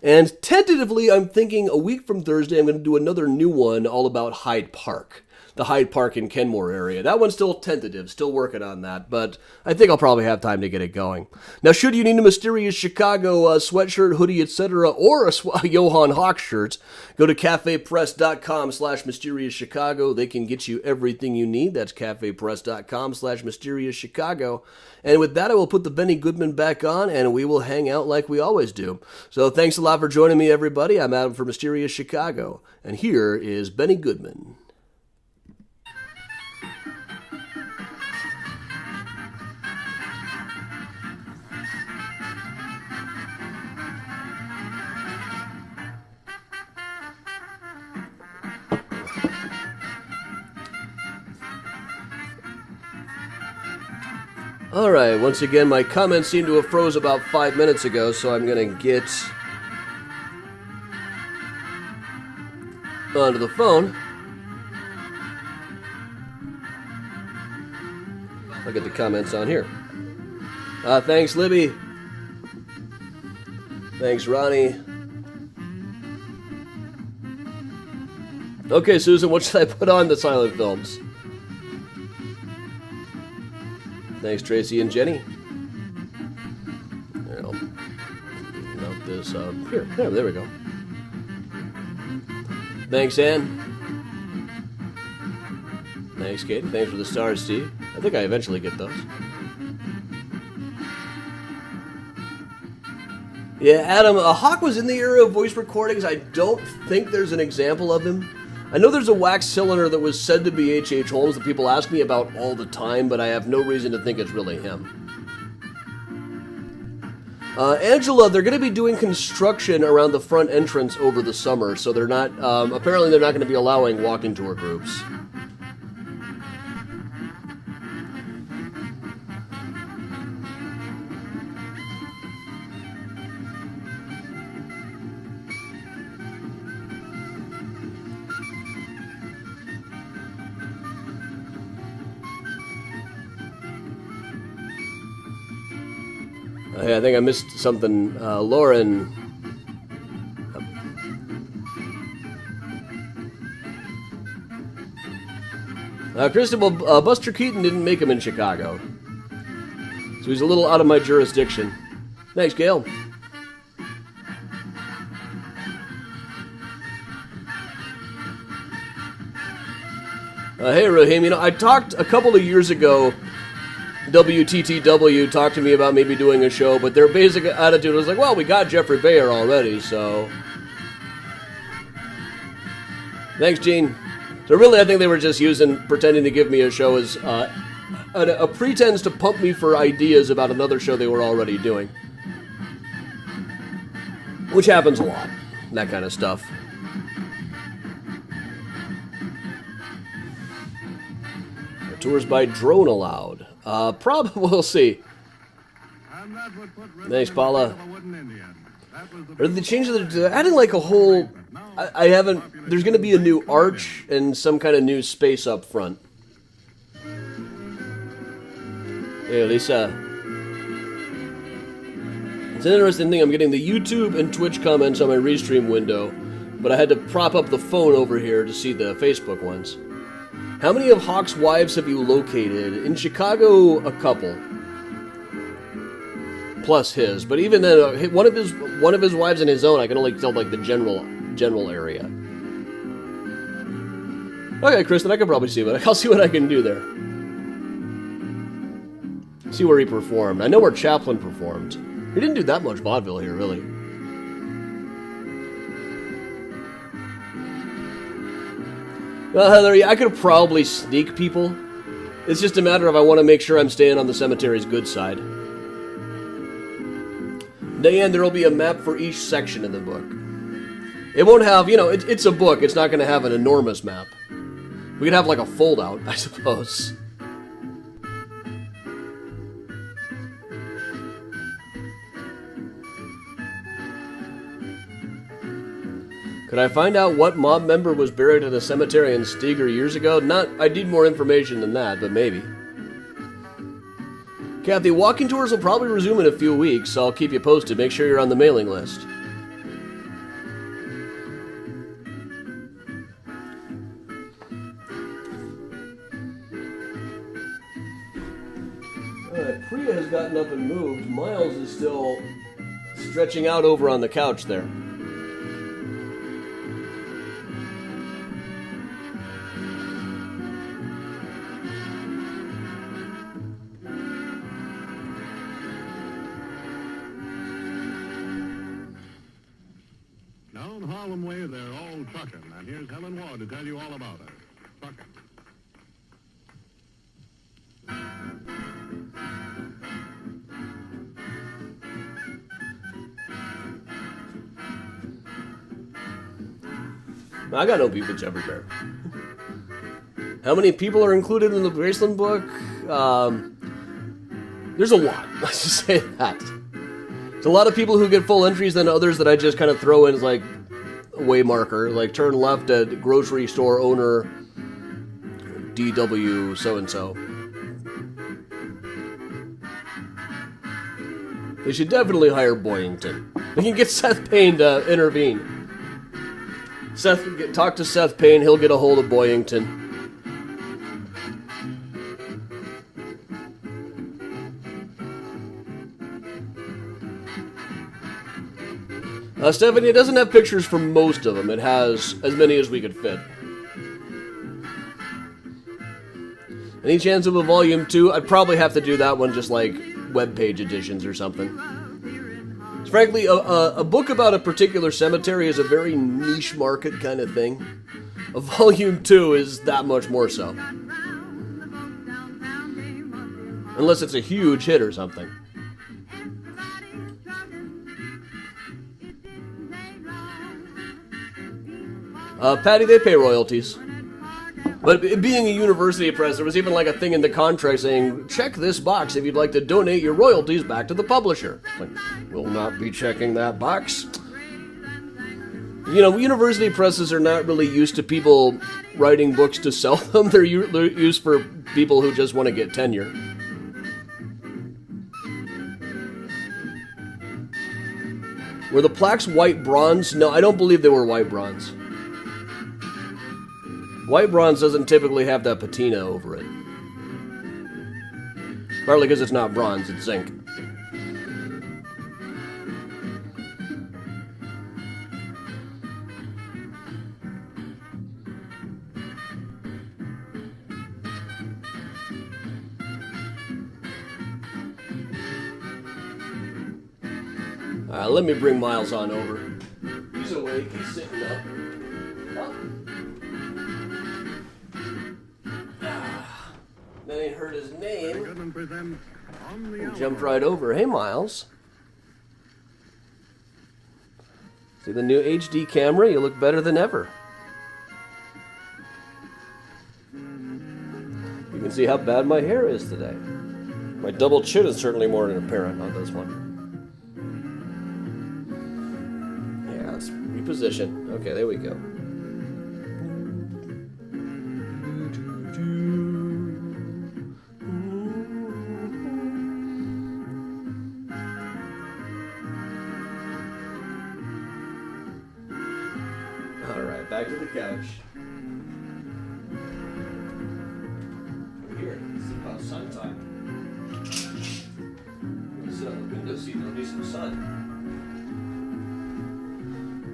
And tentatively, I'm thinking a week from Thursday, I'm going to do another new one all about Hyde Park. The Hyde Park and Kenmore area. That one's still tentative, still working on that, but I think I'll probably have time to get it going. Now, should you need a Mysterious Chicago sweatshirt, hoodie, etc., or a Johann Hawk shirt, go to cafepress.com/mysteriouschicago. They can get you everything you need. That's cafepress.com/mysteriouschicago. And with that, I will put the Benny Goodman back on, and we will hang out like we always do. So thanks a lot for joining me, everybody. I'm Adam for Mysterious Chicago, and here is Benny Goodman. Alright, once again, my comments seem to have froze about 5 minutes ago, so I'm going to get onto the phone. I'll get the comments on here. Thanks, Libby. Thanks, Ronnie. Okay, Susan, what should I put on the silent films? Thanks, Tracy and Jenny. I'll note this up. Here, yeah, there we go. Thanks, Ann. Thanks, Katie. Thanks for the stars, Steve. I think I eventually get those. Yeah, Adam, Hawk was in the era of voice recordings. I don't think there's an example of him. I know there's a wax cylinder that was said to be H.H. Holmes that people ask me about all the time, but I have no reason to think it's really him. Angela, they're going to be doing construction around the front entrance over the summer, so they're not, apparently they're not going to be allowing walking tour groups. Hey, I think I missed something. Lauren Kristen, well, Buster Keaton didn't make him in Chicago. So he's a little out of my jurisdiction. Thanks, Gail. Hey, Raheem, I talked a couple of years ago, WTTW talked to me about maybe doing a show, but their basic attitude was like, well, we got Jeffrey Bayer already, so... Thanks, Gene. So really, I think they were just pretending to give me a show as a pretense to pump me for ideas about another show they were already doing. Which happens a lot, that kind of stuff. Tours by drone allowed. Probably, we'll see. Thanks, Paula. Or they changed it, adding like a whole... I haven't... There's going to be a new arch and some kind of new space up front. Hey, Lisa. It's an interesting thing. I'm getting the YouTube and Twitch comments on my restream window, but I had to prop up the phone over here to see the Facebook ones. How many of Hawk's wives have you located? In Chicago, a couple. Plus his. But even then, one of his wives and his own, I can only tell like the general area. Okay, Kristen, I can probably see I'll see what I can do there. See where he performed. I know where Chaplin performed. He didn't do that much vaudeville here, really. Well, Heather, I could probably sneak people. It's just a matter of I want to make sure I'm staying on the cemetery's good side. Diane, there will be a map for each section in the book. It won't have, it's a book. It's not going to have an enormous map. We could have like a fold-out, I suppose. Could I find out what mob member was buried in a cemetery in Steger years ago? I need more information than that, but maybe. Kathy, walking tours will probably resume in a few weeks, so I'll keep you posted. Make sure you're on the mailing list. Priya has gotten up and moved. Miles is still stretching out over on the couch there. Down Harlem Way, they're all trucking, and here's Helen Ward to tell you all about her. Trucking. I got no beef with Jeffrey Bear. How many people are included in the Graceland book? There's a lot. Let's just say that. There's a lot of people who get full entries, then others that I just kind of throw in as like a way marker, like turn left at grocery store owner DW so-and-so. They should definitely hire Boyington. They can get Seth Payne to intervene. Talk to Seth Payne, he'll get a hold of Boyington. Stephanie, it doesn't have pictures for most of them. It has as many as we could fit. Any chance of a volume 2? I'd probably have to do that one just like web page editions or something. Frankly, a book about a particular cemetery is a very niche market kind of thing. A volume 2 is that much more so. Unless it's a huge hit or something. Patty, they pay royalties. But it being a university press, there was even like a thing in the contract saying, check this box if you'd like to donate your royalties back to the publisher. Like, we'll not be checking that box. University presses are not really used to people writing books to sell them. They're used for people who just want to get tenure. Were the plaques white bronze? No, I don't believe they were white bronze. White bronze doesn't typically have that patina over it. Partly because it's not bronze, it's zinc. Alright, let me bring Miles on over. He's awake, he's sitting up. Then he heard his name. He jumped right over. Hey, Miles. See the new HD camera? You look better than ever. You can see how bad my hair is today. My double chin is certainly more apparent on this one. Yeah, let's reposition. Okay, there we go. Back to the couch. Here, it's about sun time. Sit on the window seat, there'll be some sun.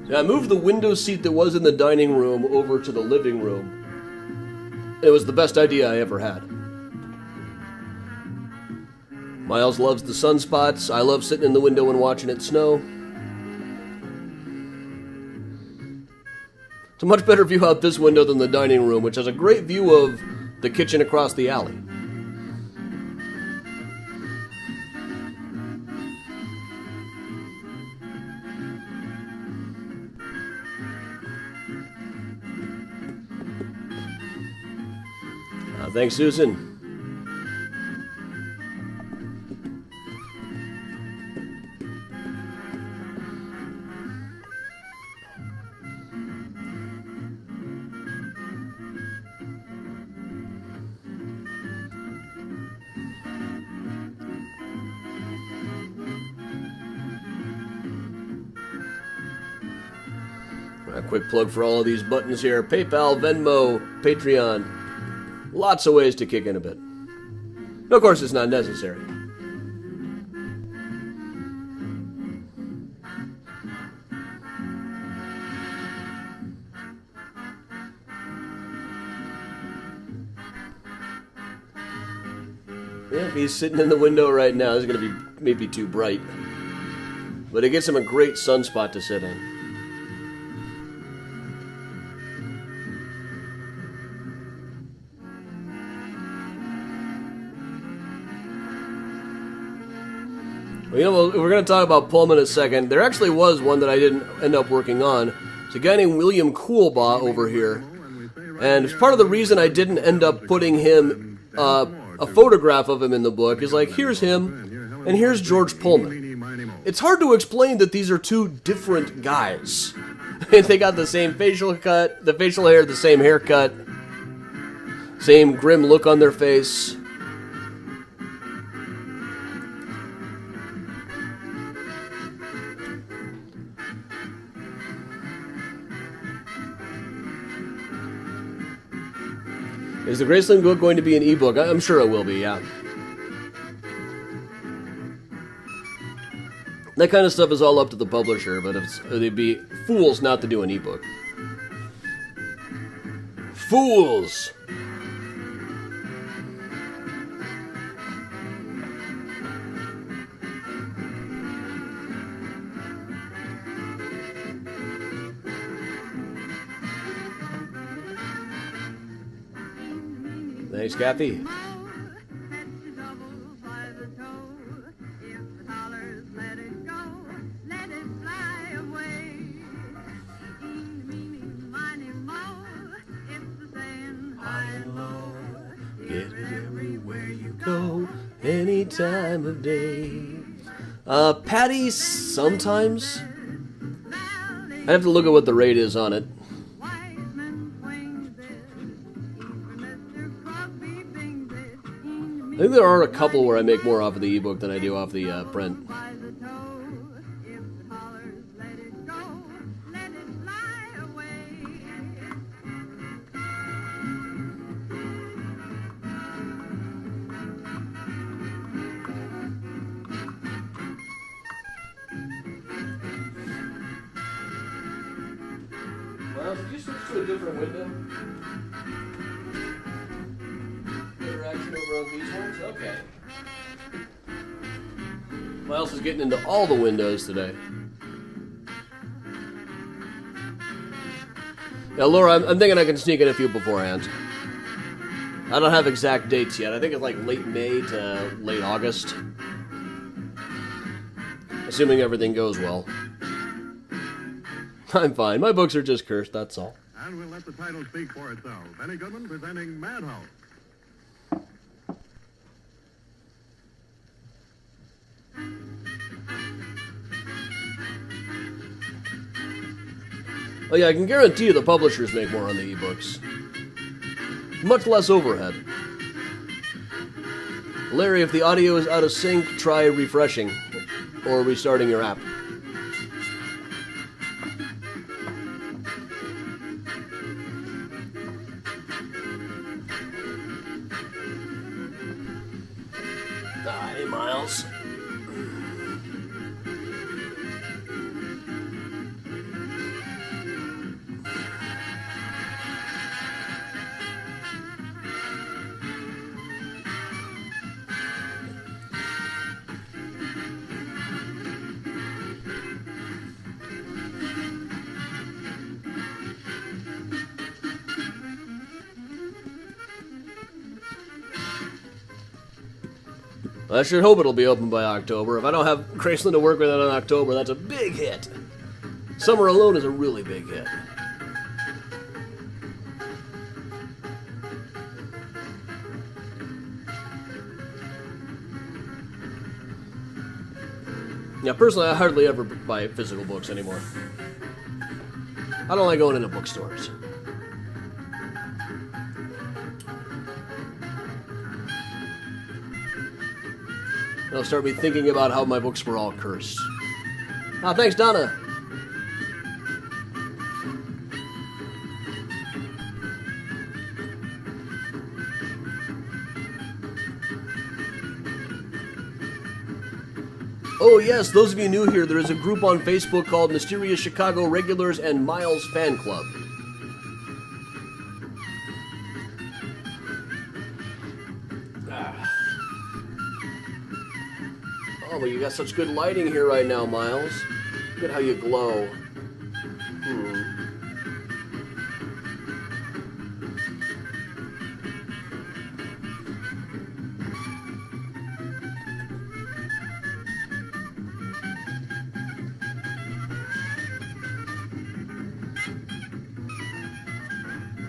So I moved the window seat that was in the dining room over to the living room. It was the best idea I ever had. Miles loves the sunspots. I love sitting in the window and watching it snow. It's a much better view out this window than the dining room, which has a great view of the kitchen across the alley. Thanks, Susan. A quick plug for all of these buttons here. PayPal, Venmo, Patreon. Lots of ways to kick in a bit. Of course, it's not necessary. Yeah, he's sitting in the window right now. This is going to be maybe too bright. But it gets him a great sunspot to sit in. Well, you know, we're going to talk about Pullman in a second. There actually was one that I didn't end up working on. It's a guy named William Coolbaugh over here. And part of the reason I didn't end up putting him, a photograph of him in the book is like, here's him, and here's George Pullman. It's hard to explain that these are two different guys. They got the same facial cut, the facial hair, the same haircut, same grim look on their face. Is the Graceland book going to be an ebook? I'm sure it will be, yeah. That kind of stuff is all up to the publisher, but they'd be fools not to do an ebook. Fools! Thanks, Kathy. Get it everywhere you go, any time of day. Patty, sometimes. I have to look at what the rate is on it. I think there are a couple where I make more off of the ebook than I do off the print. Miles, did you switch to a different window? Interaction over on these ones? Okay. Miles is getting into all the windows today. Now, Laura, I'm thinking I can sneak in a few beforehand. I don't have exact dates yet. I think it's like late May to late August. Assuming everything goes well. I'm fine. My books are just cursed, that's all. And we'll let the title speak for itself. Benny Goodman presenting Madhouse. Oh yeah, I can guarantee you the publishers make more on the ebooks. Much less overhead. Larry, if the audio is out of sync, try refreshing or restarting your app. Hey, Miles. I sure hope it'll be open by October. If I don't have Graceland to work with it in October, that's a big hit. Summer Alone is a really big hit. Yeah, personally, I hardly ever buy physical books anymore. I don't like going into bookstores. It'll start me thinking about how my books were all cursed. Ah, thanks, Donna. Oh yes, those of you new here, there is a group on Facebook called Mysterious Chicago Regulars and Miles Fan Club. Oh, but you got such good lighting here right now, Miles. Look at how you glow.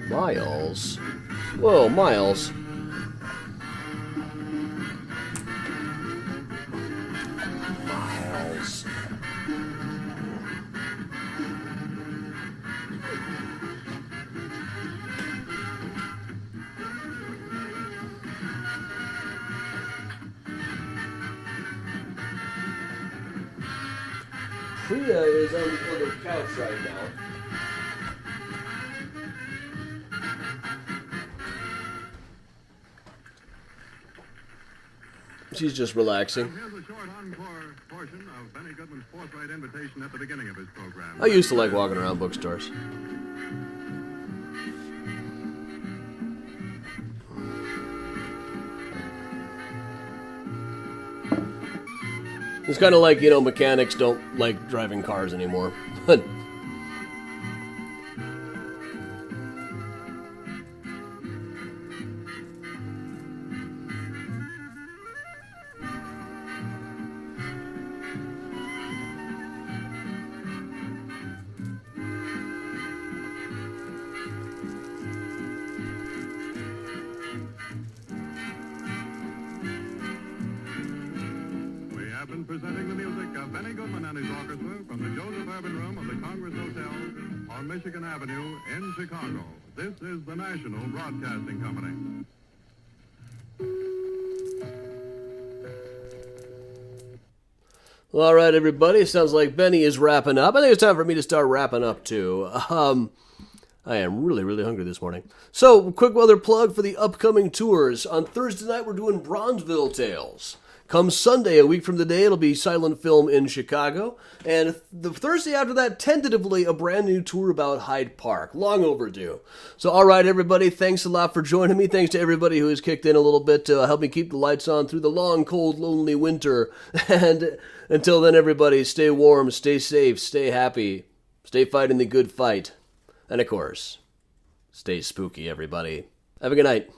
Miles? Whoa, Miles. Miles. Priya is on the couch right now. She's just relaxing. And here's a short encore portion of Benny Goodman's forthright invitation at the beginning of his program. I used to like walking around bookstores. It's kind of like, mechanics don't like driving cars anymore. Presenting the music of Benny Goodman and his orchestra from the Joseph Urban Room of the Congress Hotel on Michigan Avenue in Chicago. This is the National Broadcasting Company. Well, all right, everybody. Sounds like Benny is wrapping up. I think it's time for me to start wrapping up, too. I am really, really hungry this morning. So, quick weather plug for the upcoming tours. On Thursday night, we're doing Bronzeville Tales. Come Sunday, a week from today, it'll be silent film in Chicago. And the Thursday after that, tentatively, a brand new tour about Hyde Park. Long overdue. So, all right, everybody, thanks a lot for joining me. Thanks to everybody who has kicked in a little bit to help me keep the lights on through the long, cold, lonely winter. And until then, everybody, stay warm, stay safe, stay happy, stay fighting the good fight. And, of course, stay spooky, everybody. Have a good night.